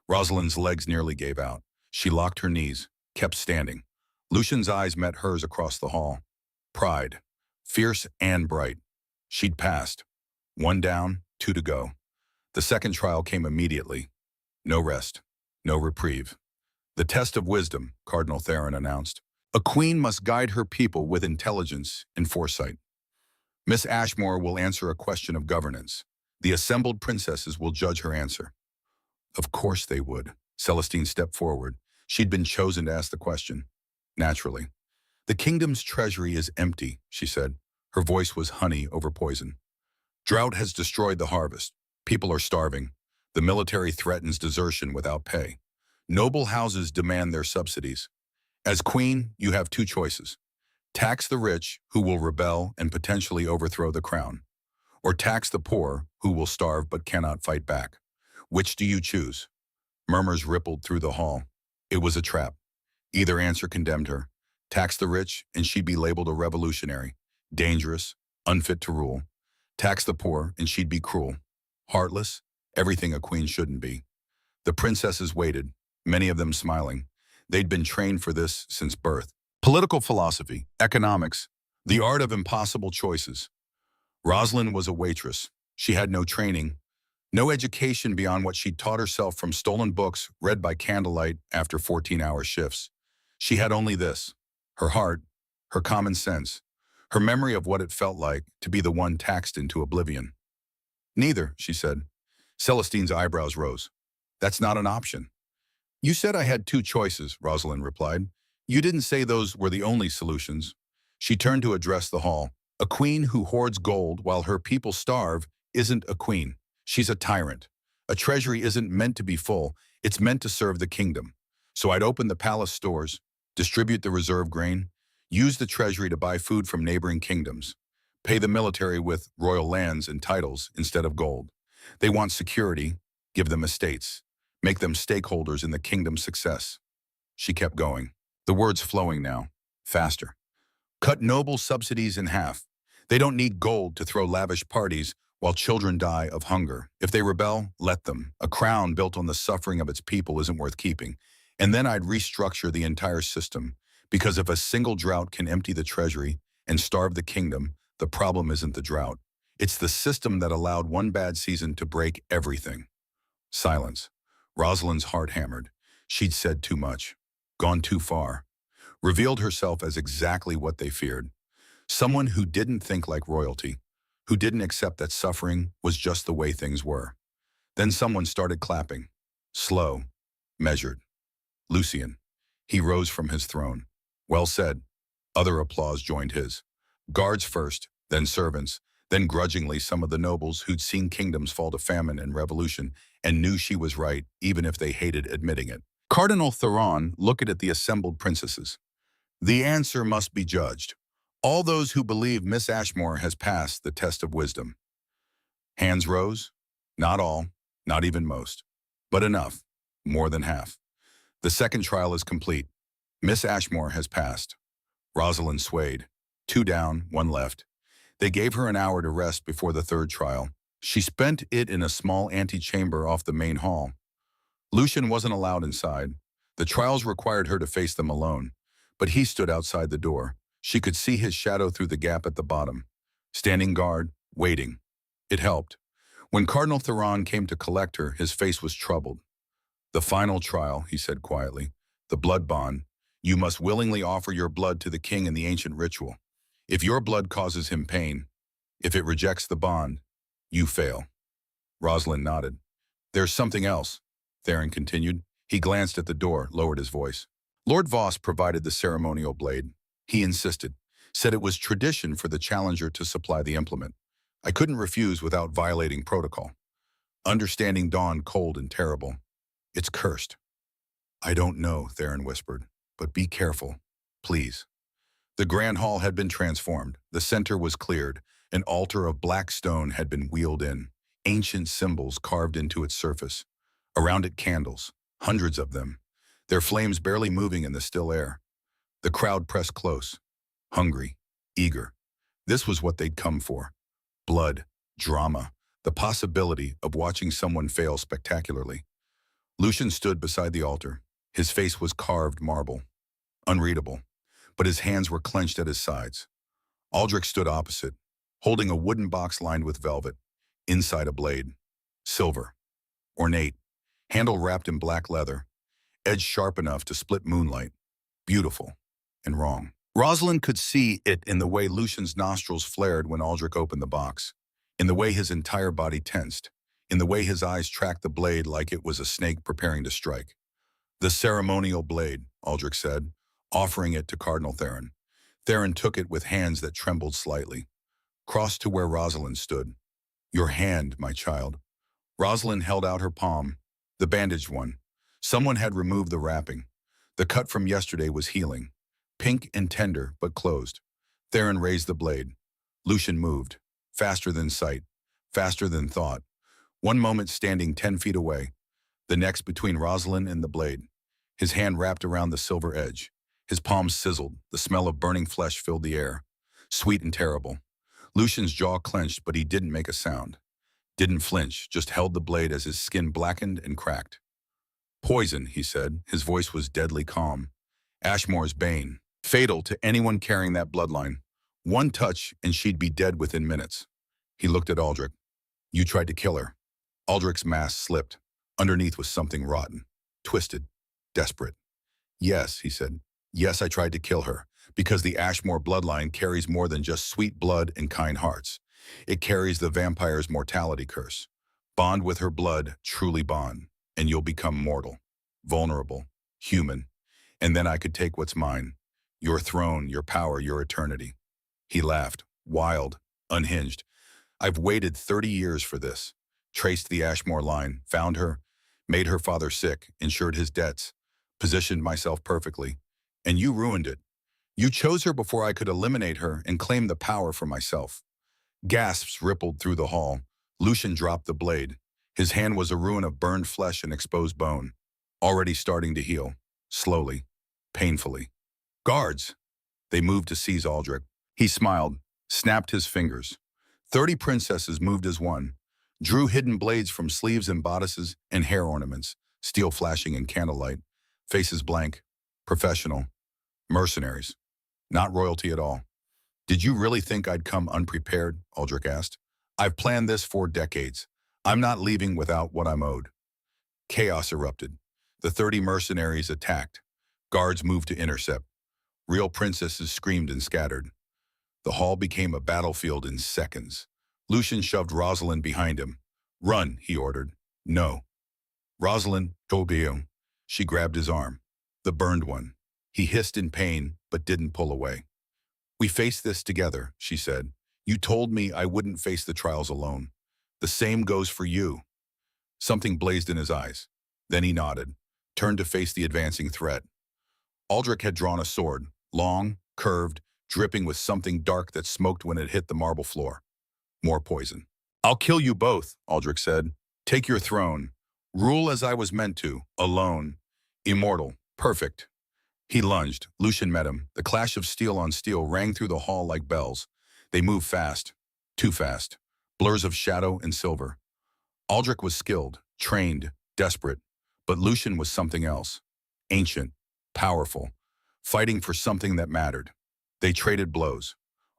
Rosalind's legs nearly gave out. She locked her knees, kept standing. Lucian's eyes met hers across the hall. Pride. Fierce and bright. She'd passed. 1 down, 2 to go. The second trial came immediately. No rest. No reprieve. The test of wisdom, Cardinal Theron announced. A queen must guide her people with intelligence and foresight. Miss Ashmore will answer a question of governance. The assembled princesses will judge her answer. Of course they would. Celestine stepped forward. She'd been chosen to ask the question. Naturally. The kingdom's treasury is empty, she said. Her voice was honey over poison. Drought has destroyed the harvest. People are starving. The military threatens desertion without pay. Noble houses demand their subsidies. As queen, you have 2 choices. Tax the rich, who will rebel and potentially overthrow the crown. Or tax the poor, who will starve but cannot fight back. Which do you choose? Murmurs rippled through the hall. It was a trap. Either answer condemned her. Tax the rich, and she'd be labeled a revolutionary. Dangerous, unfit to rule. Tax the poor, and she'd be cruel. Heartless, everything a queen shouldn't be. The princesses waited, many of them smiling. They'd been trained for this since birth. Political philosophy, economics, the art of impossible choices. Rosalind was a waitress. She had no training, no education beyond what she'd taught herself from stolen books read by candlelight after 14-hour shifts. She had only this: her heart, her common sense, her memory of what it felt like to be the one taxed into oblivion. Neither, she said. Celestine's eyebrows rose. That's not an option. You said I had two choices, Rosalind replied. You didn't say those were the only solutions. She turned to address the hall. A queen who hoards gold while her people starve isn't a queen. She's a tyrant. A treasury isn't meant to be full. It's meant to serve the kingdom. So I'd open the palace stores, distribute the reserve grain, use the treasury to buy food from neighboring kingdoms, pay the military with royal lands and titles instead of gold. They want security, give them estates, make them stakeholders in the kingdom's success. She kept going, the words flowing now, faster. Cut noble subsidies in half. They don't need gold to throw lavish parties while children die of hunger. If they rebel, let them. A crown built on the suffering of its people isn't worth keeping. And then I'd restructure the entire system, because if a single drought can empty the treasury and starve the kingdom, the problem isn't the drought. It's the system that allowed one bad season to break everything. Silence. Rosalind's heart hammered. She'd said too much, gone too far, revealed herself as exactly what they feared. Someone who didn't think like royalty, who didn't accept that suffering was just the way things were. Then someone started clapping. Slow, measured. Lucian. He rose from his throne. Well said. Other applause joined his. Guards first, then servants, then grudgingly some of the nobles who'd seen kingdoms fall to famine and revolution and knew she was right, even if they hated admitting it. Cardinal Theron looked at the assembled princesses. The answer must be judged. All those who believe Miss Ashmore has passed the test of wisdom. Hands rose. Not all, not even most, but enough, more than half. The second trial is complete. Miss Ashmore has passed. Rosalind swayed. 2 down, 1 left. They gave her an hour to rest before the third trial. She spent it in a small antechamber off the main hall. Lucian wasn't allowed inside. The trials required her to face them alone, but he stood outside the door. She could see his shadow through the gap at the bottom. Standing guard, waiting. It helped. When Cardinal Theron came to collect her, his face was troubled. The final trial, he said quietly. The blood bond. You must willingly offer your blood to the king in the ancient ritual. If your blood causes him pain, if it rejects the bond, you fail. Rosalind nodded. There's something else, Theron continued. He glanced at the door, lowered his voice. Lord Voss provided the ceremonial blade. He insisted, said it was tradition for the challenger to supply the implement. I couldn't refuse without violating protocol. Understanding dawned cold and terrible. It's cursed. I don't know, Theron whispered, but be careful, please. The grand hall had been transformed. The center was cleared. An altar of black stone had been wheeled in, ancient symbols carved into its surface. Around it candles, hundreds of them, their flames barely moving in the still air. The crowd pressed close, hungry, eager. This was what they'd come for. Blood, drama, the possibility of watching someone fail spectacularly. Lucian stood beside the altar. His face was carved marble, unreadable, but his hands were clenched at his sides. Aldrich stood opposite, holding a wooden box lined with velvet, inside a blade. Silver, ornate, handle wrapped in black leather, edge sharp enough to split moonlight. Beautiful and wrong. Rosalind could see it in the way Lucian's nostrils flared when Aldrich opened the box, in the way his entire body tensed, in the way his eyes tracked the blade like it was a snake preparing to strike. The ceremonial blade, Aldrich said, offering it to Cardinal Theron. Theron took it with hands that trembled slightly, crossed to where Rosalind stood. Your hand, my child. Rosalind held out her palm, the bandaged one. Someone had removed the wrapping. The cut from yesterday was healing, pink and tender, but closed. Theron raised the blade. Lucian moved, faster than sight, faster than thought. One moment standing 10 feet away, the next between Rosalind and the blade. His hand wrapped around the silver edge. His palms sizzled. The smell of burning flesh filled the air. sweet and terrible. Lucian's jaw clenched, but he didn't make a sound. Didn't flinch, just held the blade as his skin blackened and cracked. Poison, he said. His voice was deadly calm. Ashmore's bane. Fatal to anyone carrying that bloodline. One touch and she'd be dead within minutes. He looked at Aldrich. You tried to kill her. Aldrich's mask slipped. Underneath was something rotten. Twisted. Desperate. Yes, he said. Yes, I tried to kill her. Because the Ashmore bloodline carries more than just sweet blood and kind hearts. It carries the vampire's mortality curse. Bond with her blood, truly bond, and you'll become mortal, vulnerable, human. And then I could take what's mine. Your throne, your power, your eternity. He laughed, wild, unhinged. I've waited 30 years for this. Traced the Ashmore line, found her, made her father sick, insured his debts, positioned myself perfectly. And you ruined it. You chose her before I could eliminate her and claim the power for myself. Gasps rippled through the hall. Lucian dropped the blade. His hand was a ruin of burned flesh and exposed bone, already starting to heal, slowly, painfully. Guards! They moved to seize Aldrich. He smiled, snapped his fingers. 30 princesses moved as one, drew hidden blades from sleeves and bodices and hair ornaments, steel flashing in candlelight, faces blank, professional, mercenaries, not royalty at all. Did you really think I'd come unprepared? Aldrich asked. I've planned this for decades. I'm not leaving without what I'm owed. Chaos erupted. The 30 mercenaries attacked. Guards moved to intercept. Real princesses screamed and scattered. The hall became a battlefield in seconds. Lucian shoved Rosalind behind him. Run, he ordered. No. Rosalind, Tobio. She grabbed his arm. The burned one. He hissed in pain, but didn't pull away. We faced this together, she said. You told me I wouldn't face the trials alone. The same goes for you. Something blazed in his eyes. Then he nodded, turned to face the advancing threat. Aldrich had drawn a sword, long, curved, dripping with something dark that smoked when it hit the marble floor. More poison. I'll kill you both, Aldrich said. Take your throne. Rule as I was meant to, alone. Immortal. Perfect. He lunged. Lucian met him. The clash of steel on steel rang through the hall like bells. They moved fast. Too fast. Blurs of shadow and silver. Aldrich was skilled, trained, desperate. But Lucian was something else. Ancient. Powerful. Fighting for something that mattered. They traded blows.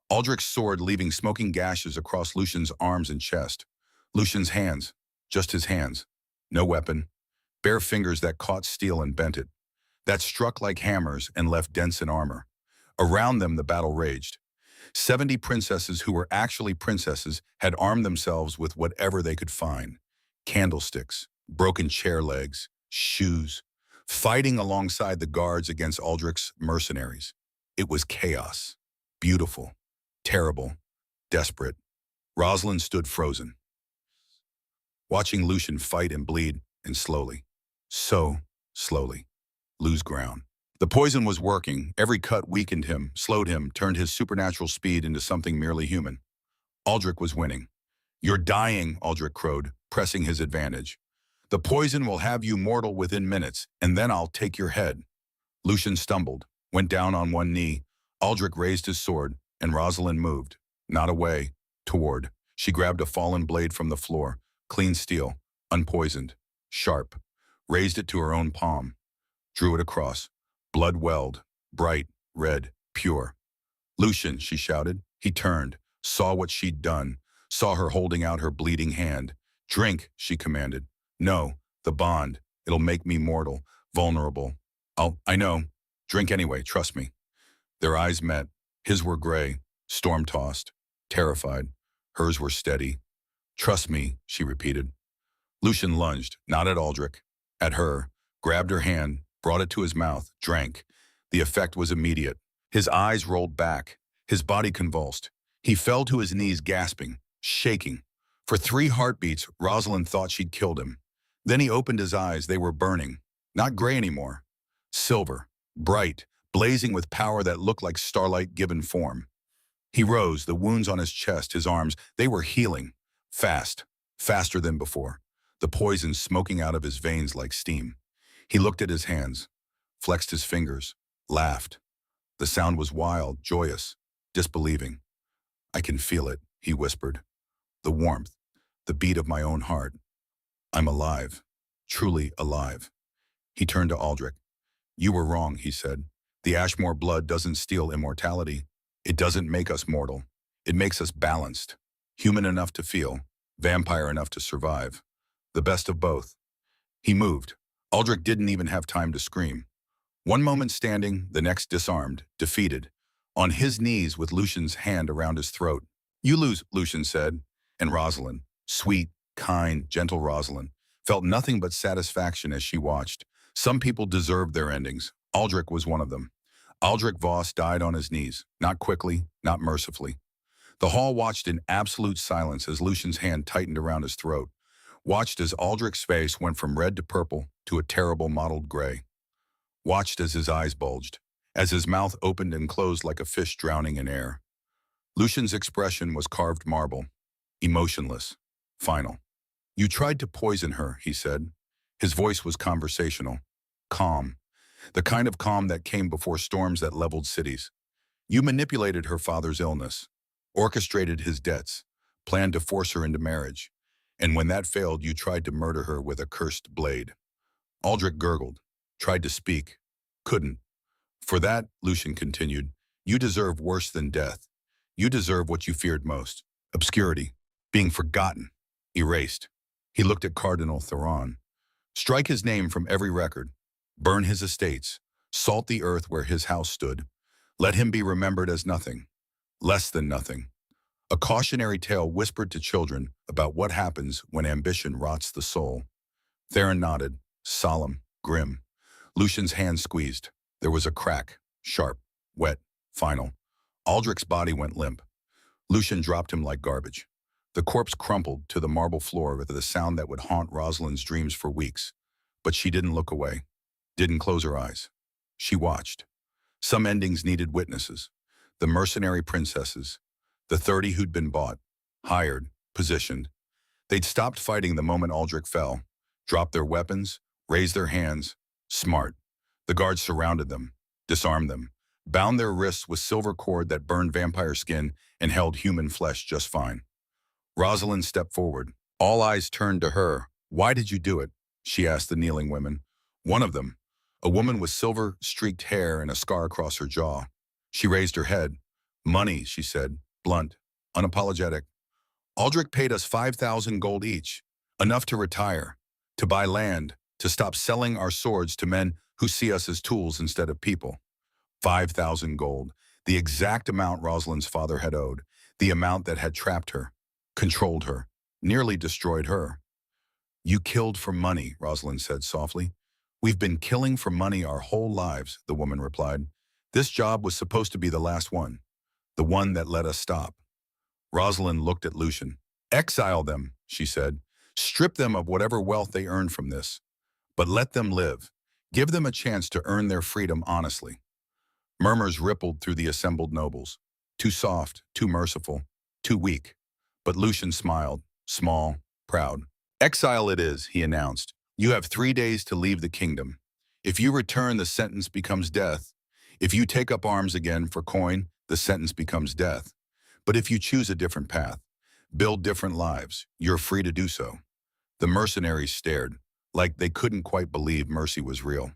Aldrich's sword leaving smoking gashes across Lucian's arms and chest. Lucian's hands. Just his hands. No weapon. Bare fingers that caught steel and bent it. That struck like hammers and left dents in armor. Around them the battle raged. 70 princesses who were actually princesses had armed themselves with whatever they could find. Candlesticks, broken chair legs, shoes, fighting alongside the guards against Aldrich's mercenaries. It was chaos. Beautiful. Terrible. Desperate. Rosalind stood frozen, watching Lucian fight and bleed, and slowly, so slowly, lose ground. The poison was working. Every cut weakened him, slowed him, turned his supernatural speed into something merely human. Aldrich was winning. You're dying, Aldrich crowed, pressing his advantage. The poison will have you mortal within minutes, and then I'll take your head. Lucian stumbled, went down on one knee. Aldrich raised his sword, and Rosalind moved, not away, toward. She grabbed a fallen blade from the floor, clean steel, unpoisoned, sharp, raised it to her own palm, drew it across. Blood welled, bright, red, pure. Lucian, she shouted. He turned, saw what she'd done, saw her holding out her bleeding hand. Drink, she commanded. No, the bond. It'll make me mortal, vulnerable. I know. Drink anyway, trust me. Their eyes met. His were gray, storm-tossed, terrified. Hers were steady. Trust me, she repeated. Lucian lunged, not at Aldrich, at her, grabbed her hand, brought it to his mouth, drank. The effect was immediate. His eyes rolled back. His body convulsed. He fell to his knees gasping, shaking. For 3 heartbeats, Rosalind thought she'd killed him. Then he opened his eyes. They were burning. Not gray anymore. Silver, bright, blazing with power that looked like starlight given form. He rose, the wounds on his chest, his arms, they were healing. Fast, faster than before. The poison smoking out of his veins like steam. He looked at his hands, flexed his fingers, laughed. The sound was wild, joyous. disbelieving. I can feel it, he whispered. The warmth, the beat of my own heart. I'm alive, truly alive. He turned to Aldrich. You were wrong, he said. The Ashmore blood doesn't steal immortality. It doesn't make us mortal. It makes us balanced. Human enough to feel, vampire enough to survive. The best of both. He moved. Aldrich didn't even have time to scream. One moment standing, the next disarmed, defeated, on his knees with Lucian's hand around his throat. You lose, Lucian said, and Rosalind, sweet, kind, gentle Rosalind, felt nothing but satisfaction as she watched. Some people deserved their endings. Aldrich was one of them. Aldrich Voss died on his knees, not quickly, not mercifully. The hall watched in absolute silence as Lucian's hand tightened around his throat, watched as Aldrich's face went from red to purple to a terrible mottled gray, watched as his eyes bulged, as his mouth opened and closed like a fish drowning in air. Lucian's expression was carved marble, emotionless, final. You tried to poison her, he said. His voice was conversational, calm, the kind of calm that came before storms that leveled cities. You manipulated her father's illness, orchestrated his debts, planned to force her into marriage. And when that failed, you tried to murder her with a cursed blade. Aldrich gurgled, tried to speak, couldn't. For that, Lucian continued, you deserve worse than death. You deserve what you feared most, obscurity, being forgotten, erased. He looked at Cardinal Theron. Strike his name from every record, burn his estates, salt the earth where his house stood. Let him be remembered as nothing, less than nothing. A cautionary tale whispered to children about what happens when ambition rots the soul. Theron nodded, solemn, grim. Lucian's hand squeezed. There was a crack, sharp, wet, final. Aldrich's body went limp. Lucian dropped him like garbage. The corpse crumpled to the marble floor with the sound that would haunt Rosalind's dreams for weeks. But she didn't look away, didn't close her eyes. She watched. Some endings needed witnesses. The mercenary princesses, the 30 who'd been bought, hired, positioned. They'd stopped fighting the moment Aldrich fell, dropped their weapons, raised their hands. Smart. The guards surrounded them, disarmed them, bound their wrists with silver cord that burned vampire skin and held human flesh just fine. Rosalind stepped forward. All eyes turned to her. Why did you do it? She asked the kneeling women. One of them, a woman with silver-streaked hair and a scar across her jaw. She raised her head. Money, she said, blunt, unapologetic. Aldrich paid us 5,000 gold each, enough to retire, to buy land, to stop selling our swords to men who see us as tools instead of people. 5,000 gold, the exact amount Rosalind's father had owed, the amount that had trapped her, controlled her, nearly destroyed her. You killed for money, Rosalind said softly. We've been killing for money our whole lives, the woman replied. This job was supposed to be the last one, the one that let us stop. Rosalind looked at Lucian. Exile them, she said. Strip them of whatever wealth they earned from this. But let them live. Give them a chance to earn their freedom honestly. Murmurs rippled through the assembled nobles. Too soft, too merciful, too weak. But Lucian smiled, small, proud. Exile it is, he announced. You have 3 days to leave the kingdom. If you return, the sentence becomes death. If you take up arms again for coin, the sentence becomes death. But if you choose a different path, build different lives, you're free to do so. The mercenaries stared, like they couldn't quite believe mercy was real.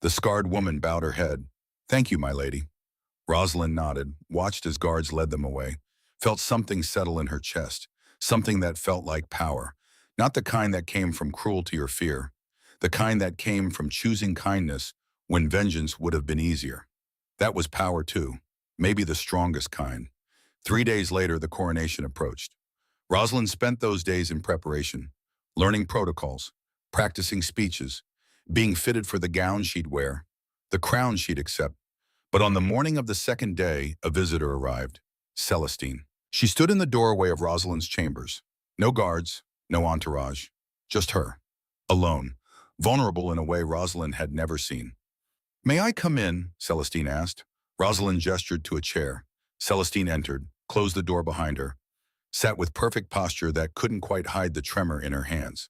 The scarred woman bowed her head. Thank you, my lady. Rosalind nodded, watched as guards led them away, felt something settle in her chest, something that felt like power, not the kind that came from cruelty or fear, the kind that came from choosing kindness when vengeance would have been easier. That was power too, maybe the strongest kind. 3 days later, the coronation approached. Rosalind spent those days in preparation, learning protocols, practicing speeches, being fitted for the gown she'd wear, the crown she'd accept. But on the morning of the second day, a visitor arrived, Celestine. She stood in the doorway of Rosalind's chambers. No guards, no entourage, just her, alone, vulnerable in a way Rosalind had never seen. May I come in? Celestine asked. Rosalind gestured to a chair. Celestine entered, closed the door behind her, sat with perfect posture that couldn't quite hide the tremor in her hands.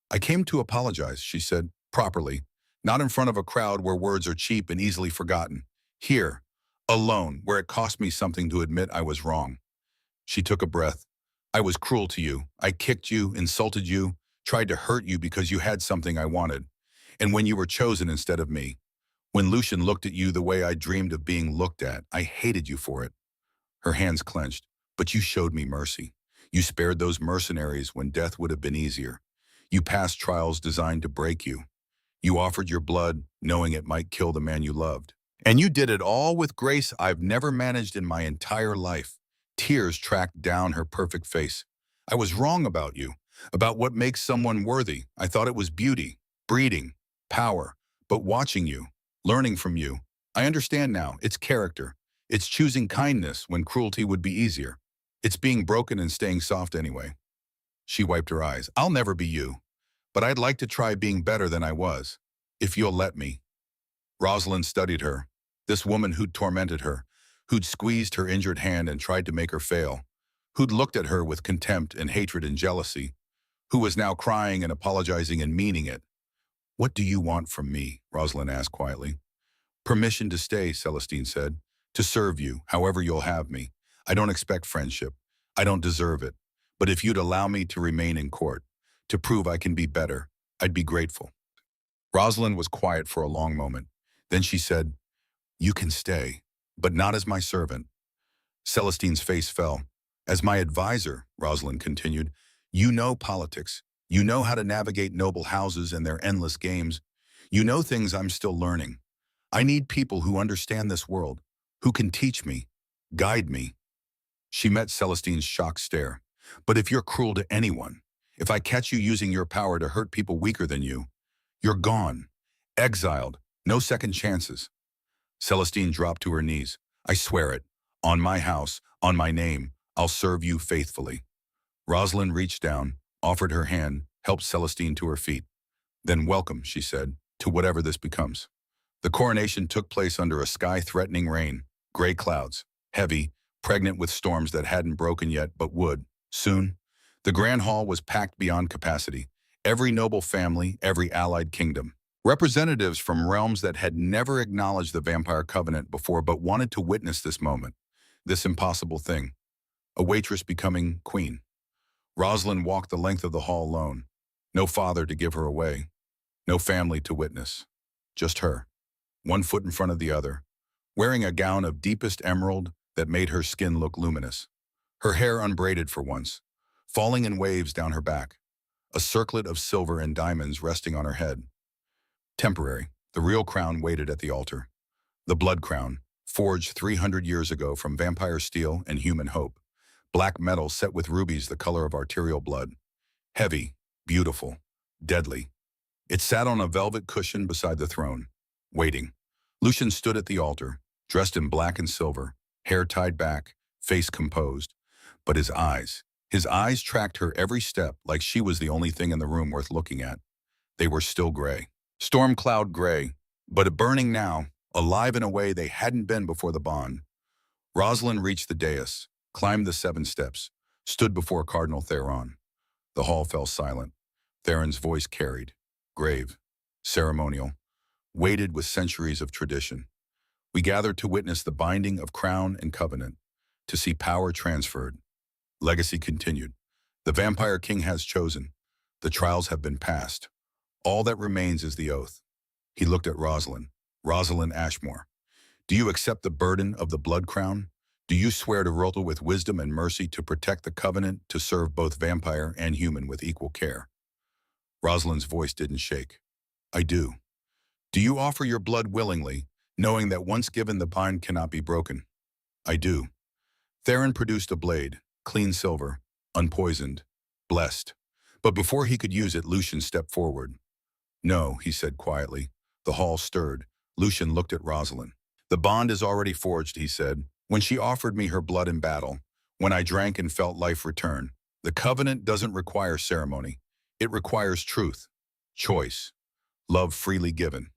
I came to apologize, she said, properly, not in front of a crowd where words are cheap and easily forgotten. Here, Alone, where it cost me something to admit I was wrong. She took a breath. I was cruel to you. I kicked you, insulted you, tried to hurt you because you had something I wanted. And when you were chosen instead of me, when Lucian looked at you the way I dreamed of being looked at, I hated you for it. Her hands clenched. But you showed me mercy. You spared those mercenaries when death would have been easier. You passed trials designed to break you. You offered your blood, knowing it might kill the man you loved. And you did it all with grace I've never managed in my entire life. Tears tracked down her perfect face. I was wrong about you, about what makes someone worthy. I thought it was beauty, breeding, power. But watching you, learning from you, I understand now. It's character. It's choosing kindness when cruelty would be easier. It's being broken and staying soft anyway. She wiped her eyes. I'll never be you, but I'd like to try being better than I was, if you'll let me. Rosalind studied her, this woman who'd tormented her, who'd squeezed her injured hand and tried to make her fail, who'd looked at her with contempt and hatred and jealousy, who was now crying and apologizing and meaning it. What do you want from me? Rosalind asked quietly. Permission to stay, Celestine said, to serve you, however you'll have me. I don't expect friendship. I don't deserve it. But if you'd allow me to remain in court, to prove I can be better, I'd be grateful. Rosalind was quiet for a long moment. Then she said, you can stay, but not as my servant. Celestine's face fell. As my advisor, Rosalind continued, you know politics. You know how to navigate noble houses and their endless games. You know things I'm still learning. I need people who understand this world, who can teach me, guide me. She met Celestine's shocked stare. But if you're cruel to anyone, if I catch you using your power to hurt people weaker than you, you're gone, exiled, no second chances. Celestine dropped to her knees. I swear it. On my house, on my name, I'll serve you faithfully. Rosalind reached down, offered her hand, helped Celestine to her feet. Then welcome, she said, to whatever this becomes. The coronation took place under a sky-threatening rain, gray clouds, heavy, pregnant with storms that hadn't broken yet but would, soon. The grand hall was packed beyond capacity. Every noble family, every allied kingdom. Representatives from realms that had never acknowledged the vampire covenant before but wanted to witness this moment, this impossible thing. A waitress becoming queen. Rosalind walked the length of the hall alone. No father to give her away. No family to witness. Just her. One foot in front of the other, wearing a gown of deepest emerald that made her skin look luminous. Her hair unbraided for once, falling in waves down her back. A circlet of silver and diamonds resting on her head. Temporary, the real crown waited at the altar. The blood crown, forged 300 years ago from vampire steel and human hope. Black metal set with rubies the color of arterial blood. Heavy, beautiful, deadly. It sat on a velvet cushion beside the throne, waiting. Lucian stood at the altar, dressed in black and silver, hair tied back, face composed. But his eyes tracked her every step like she was the only thing in the room worth looking at. They were still gray. Storm cloud gray, but burning now, alive in a way they hadn't been before the bond. Rosalind reached the dais, climbed the 7 steps, stood before Cardinal Theron. The hall fell silent. Theron's voice carried, grave, ceremonial, weighted with centuries of tradition. We gathered to witness the binding of crown and covenant, to see power transferred. Legacy continued. The vampire king has chosen. The trials have been passed. All that remains is the oath. He looked at Rosalind Ashmore. Do you accept the burden of the blood crown? Do you swear to rule with wisdom and mercy, to protect the covenant, to serve both vampire and human with equal care? Rosalind's voice didn't shake. I do. Do you offer your blood willingly, knowing that once given the bond cannot be broken? I do. Theron produced a blade, clean silver, unpoisoned, blessed. But before he could use it, Lucian stepped forward. No, he said quietly. The hall stirred. Lucian looked at Rosalind. The bond is already forged, he said. When she offered me her blood in battle, when I drank and felt life return, the covenant doesn't require ceremony. It requires truth, choice, love freely given.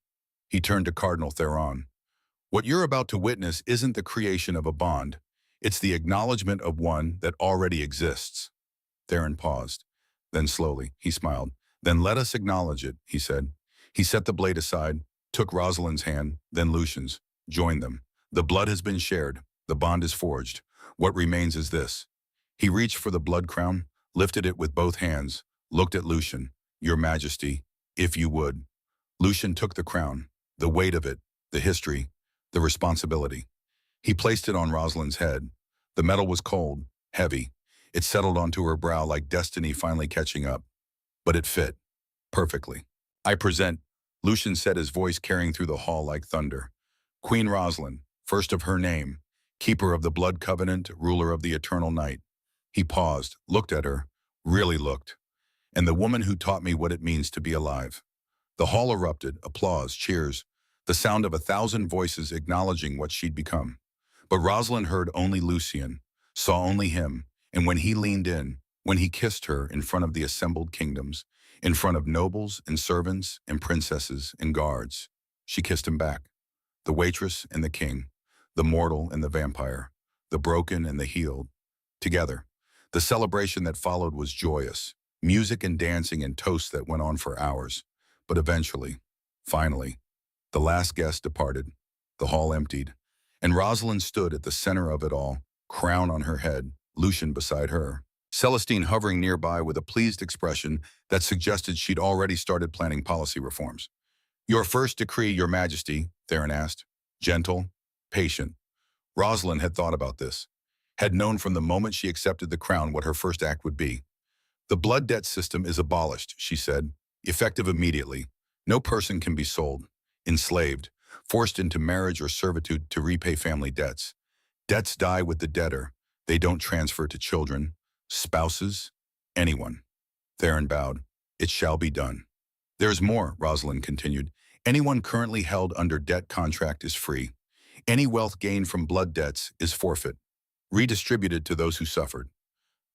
He turned to Cardinal Theron. What you're about to witness isn't the creation of a bond. It's the acknowledgement of one that already exists. Theron paused. Then slowly, he smiled. Then let us acknowledge it, he said. He set the blade aside, took Rosalind's hand, then Lucian's, joined them. The blood has been shared. The bond is forged. What remains is this. He reached for the blood crown, lifted it with both hands, looked at Lucian. Your Majesty, if you would. Lucian took the crown, the weight of it, the history, the responsibility. He placed it on Rosalind's head. The metal was cold, heavy. It settled onto her brow like destiny finally catching up. But it fit. Perfectly. I present, Lucian said, his voice carrying through the hall like thunder. Queen Rosalind, first of her name, keeper of the blood covenant, ruler of the eternal night. He paused, looked at her, really looked. And the woman who taught me what it means to be alive. The hall erupted, applause, cheers, the sound of 1,000 voices acknowledging what she'd become. But Rosalind heard only Lucian, saw only him, and when he leaned in, when he kissed her in front of the assembled kingdoms, in front of nobles and servants and princesses and guards, she kissed him back. The waitress and the king, the mortal and the vampire, the broken and the healed, together. The celebration that followed was joyous, music and dancing and toasts that went on for hours. But eventually, finally, the last guest departed, the hall emptied, and Rosalind stood at the center of it all, crown on her head, Lucian beside her, Celestine hovering nearby with a pleased expression that suggested she'd already started planning policy reforms. Your first decree, Your Majesty, Theron asked. Gentle, patient. Rosalind had thought about this, had known from the moment she accepted the crown what her first act would be. The blood debt system is abolished, she said, effective immediately. No person can be sold, enslaved, forced into marriage or servitude to repay family debts. Debts die with the debtor. They don't transfer to children, spouses, anyone. Theron bowed. It shall be done. There's more, Rosalind continued. Anyone currently held under debt contract is free. Any wealth gained from blood debts is forfeit, redistributed to those who suffered.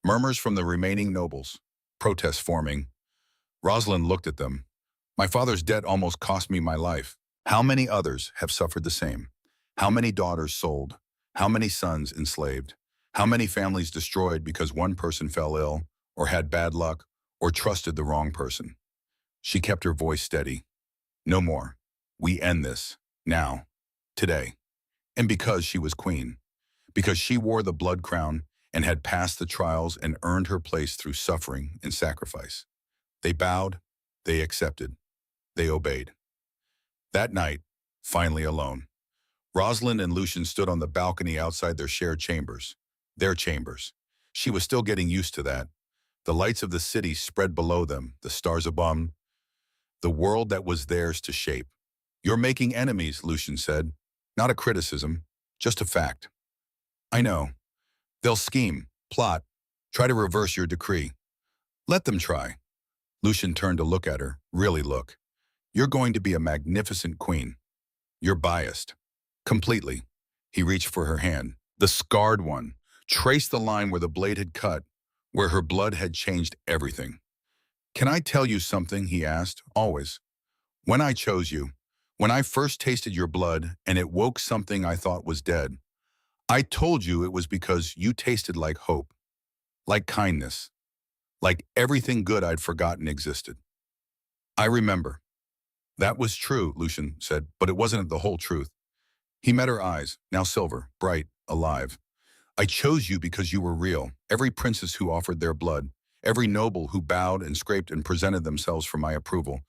Murmurs from the remaining nobles, protests forming. Rosalind looked at them. My father's debt almost cost me my life. How many others have suffered the same? How many daughters sold? How many sons enslaved? How many families destroyed because one person fell ill, or had bad luck, or trusted the wrong person? She kept her voice steady. No more. We end this. Now. Today. And because she was queen. Because she wore the blood crown and had passed the trials and earned her place through suffering and sacrifice. They bowed. They accepted. They obeyed. That night, finally alone, Rosalind and Lucian stood on the balcony outside their shared chambers. Their chambers. She was still getting used to that. The lights of the city spread below them, the stars above, the world that was theirs to shape. You're making enemies, Lucian said. Not a criticism, just a fact. I know. They'll scheme, plot, try to reverse your decree. Let them try. Lucian turned to look at her, really look. You're going to be a magnificent queen. You're biased. Completely. He reached for her hand, the scarred one, traced the line where the blade had cut, where her blood had changed everything. Can I tell you something, he asked, always. When I chose you, when I first tasted your blood and it woke something I thought was dead, I told you it was because you tasted like hope, like kindness, like everything good I'd forgotten existed. I remember. That was true, Lucian said, but it wasn't the whole truth. He met her eyes, now silver, bright, alive. I chose you because you were real. Every princess who offered their blood, every noble who bowed and scraped and presented themselves for my approval.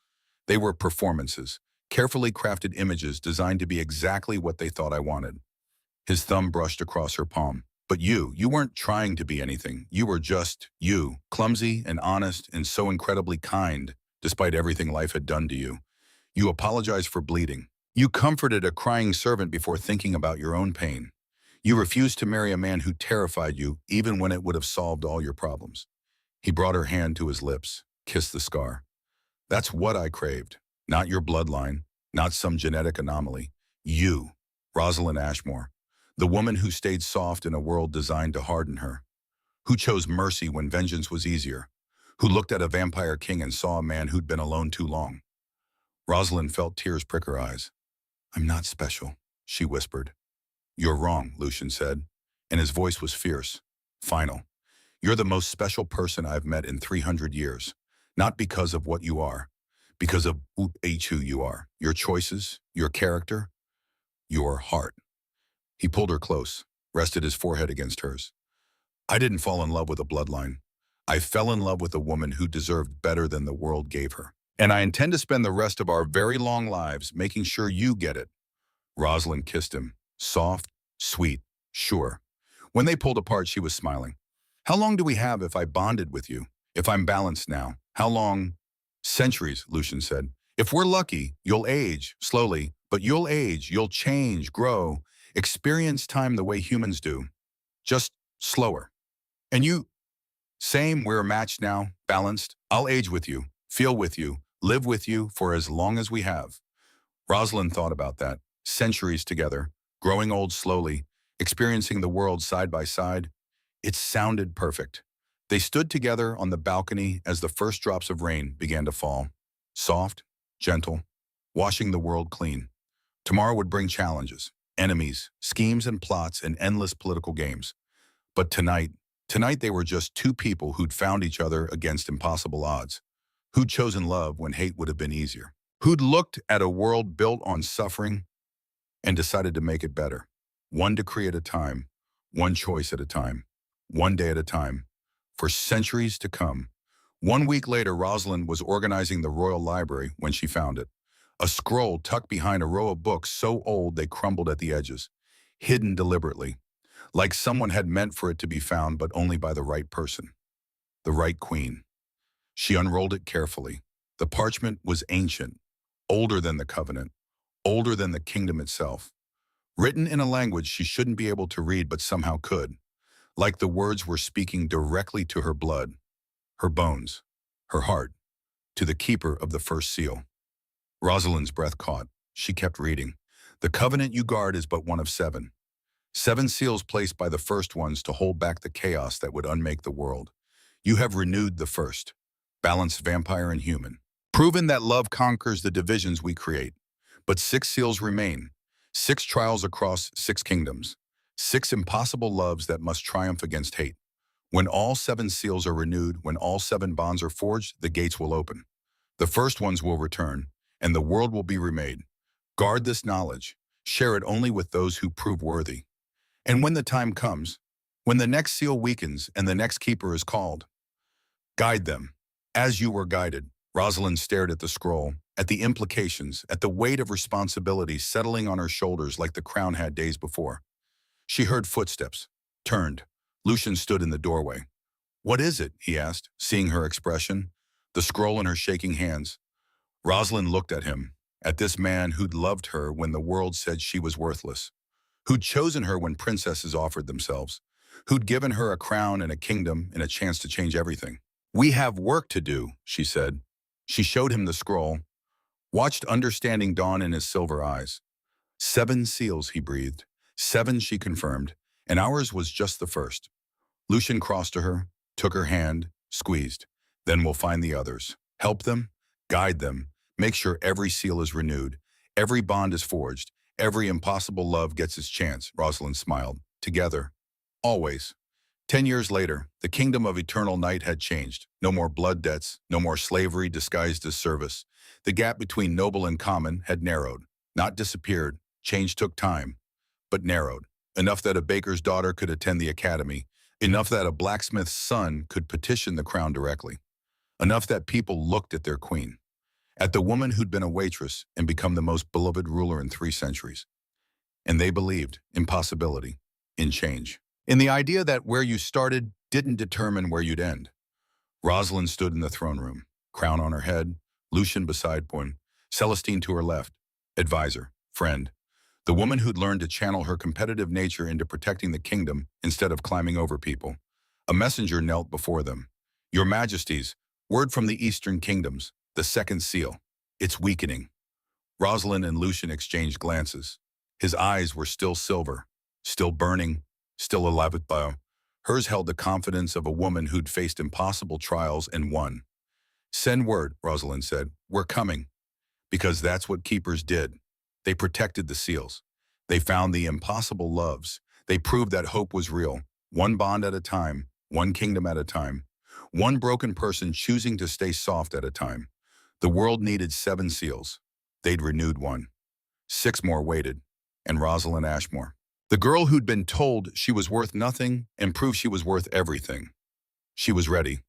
They were performances, carefully crafted images designed to be exactly what they thought I wanted. His thumb brushed across her palm. But you weren't trying to be anything. You were just you, clumsy and honest and so incredibly kind, despite everything life had done to you. You apologized for bleeding. You comforted a crying servant before thinking about your own pain. You refused to marry a man who terrified you, even when it would have solved all your problems. He brought her hand to his lips, kissed the scar. That's what I craved. Not your bloodline, not some genetic anomaly. You, Rosalind Ashmore, the woman who stayed soft in a world designed to harden her, who chose mercy when vengeance was easier, who looked at a vampire king and saw a man who'd been alone too long. Rosalind felt tears prick her eyes. I'm not special, she whispered. You're wrong, Lucian said, and his voice was fierce, final. You're the most special person I've met in 300 years, not because of what you are, because of who you are, your choices, your character, your heart. He pulled her close, rested his forehead against hers. I didn't fall in love with a bloodline. I fell in love with a woman who deserved better than the world gave her. And I intend to spend the rest of our very long lives making sure you get it. Rosalind kissed him, soft, sweet, sure. When they pulled apart, she was smiling. How long do we have if I bonded with you? If I'm balanced now? How long? Centuries, Lucian said. If we're lucky, you'll age, slowly, but you'll age, you'll change, grow, experience time the way humans do, just slower. And you, same, we're matched now, balanced. I'll age with you, feel with you, live with you for as long as we have. Rosalind thought about that. Centuries together, growing old slowly, experiencing the world side by side. It sounded perfect. They stood together on the balcony as the first drops of rain began to fall. Soft, gentle, washing the world clean. Tomorrow would bring challenges, enemies, schemes and plots and endless political games. But tonight they were just two people who'd found each other against impossible odds. Who'd chosen love when hate would have been easier. Who'd looked at a world built on suffering and decided to make it better. One decree at a time, one choice at a time, one day at a time, for centuries to come. 1 week later, Rosalind was organizing the Royal Library when she found it. A scroll tucked behind a row of books so old they crumbled at the edges, hidden deliberately, like someone had meant for it to be found but only by the right person, the right queen. She unrolled it carefully. The parchment was ancient, older than the covenant, older than the kingdom itself. Written in a language she shouldn't be able to read but somehow could, like the words were speaking directly to her blood, her bones, her heart, to the keeper of the first seal. Rosalind's breath caught. She kept reading. The covenant you guard is but one of seven. 7 seals placed by the first ones to hold back the chaos that would unmake the world. You have renewed the first, balanced vampire and human, proven that love conquers the divisions we create. But 6 seals remain, 6 trials across 6 kingdoms, 6 impossible loves that must triumph against hate. When all 7 seals are renewed, when all 7 bonds are forged, the gates will open. The first ones will return, and the world will be remade. Guard this knowledge. Share it only with those who prove worthy. And when the time comes, when the next seal weakens and the next keeper is called, guide them, as you were guided. Rosalind stared at the scroll, at the implications, at the weight of responsibility settling on her shoulders like the crown had days before. She heard footsteps, turned. Lucian stood in the doorway. What is it? He asked, seeing her expression, the scroll in her shaking hands. Rosalind looked at him, at this man who'd loved her when the world said she was worthless, who'd chosen her when princesses offered themselves, who'd given her a crown and a kingdom and a chance to change everything. We have work to do, she said. She showed him the scroll, watched understanding dawn in his silver eyes. 7 seals, he breathed. 7, she confirmed, and ours was just the first. Lucian crossed to her, took her hand, squeezed. Then we'll find the others. Help them, guide them, make sure every seal is renewed, every bond is forged, every impossible love gets its chance. Rosalind smiled. Together. Always. 10 years later, the kingdom of eternal night had changed. No more blood debts, no more slavery disguised as service. The gap between noble and common had narrowed, not disappeared. Change took time, but narrowed. Enough that a baker's daughter could attend the academy, enough that a blacksmith's son could petition the crown directly, enough that people looked at their queen, at the woman who'd been a waitress and become the most beloved ruler in 3 centuries. And they believed in possibility, in change, in the idea that where you started didn't determine where you'd end. Rosalind stood in the throne room, crown on her head, Lucian beside one, Celestine to her left, advisor, friend, the woman who'd learned to channel her competitive nature into protecting the kingdom instead of climbing over people. A messenger knelt before them. Your Majesties, word from the Eastern Kingdoms, the second seal. It's weakening. Rosalind and Lucian exchanged glances. His eyes were still silver, still burning, still alive with fire. Hers held the confidence of a woman who'd faced impossible trials and won. Send word, Rosalind said. We're coming. Because that's what keepers did. They protected the seals. They found the impossible loves. They proved that hope was real. One bond at a time, one kingdom at a time. One broken person choosing to stay soft at a time. The world needed 7 seals. They'd renewed one. 6 more waited. And Rosalind Ashmore. The girl who'd been told she was worth nothing and proved she was worth everything. She was ready.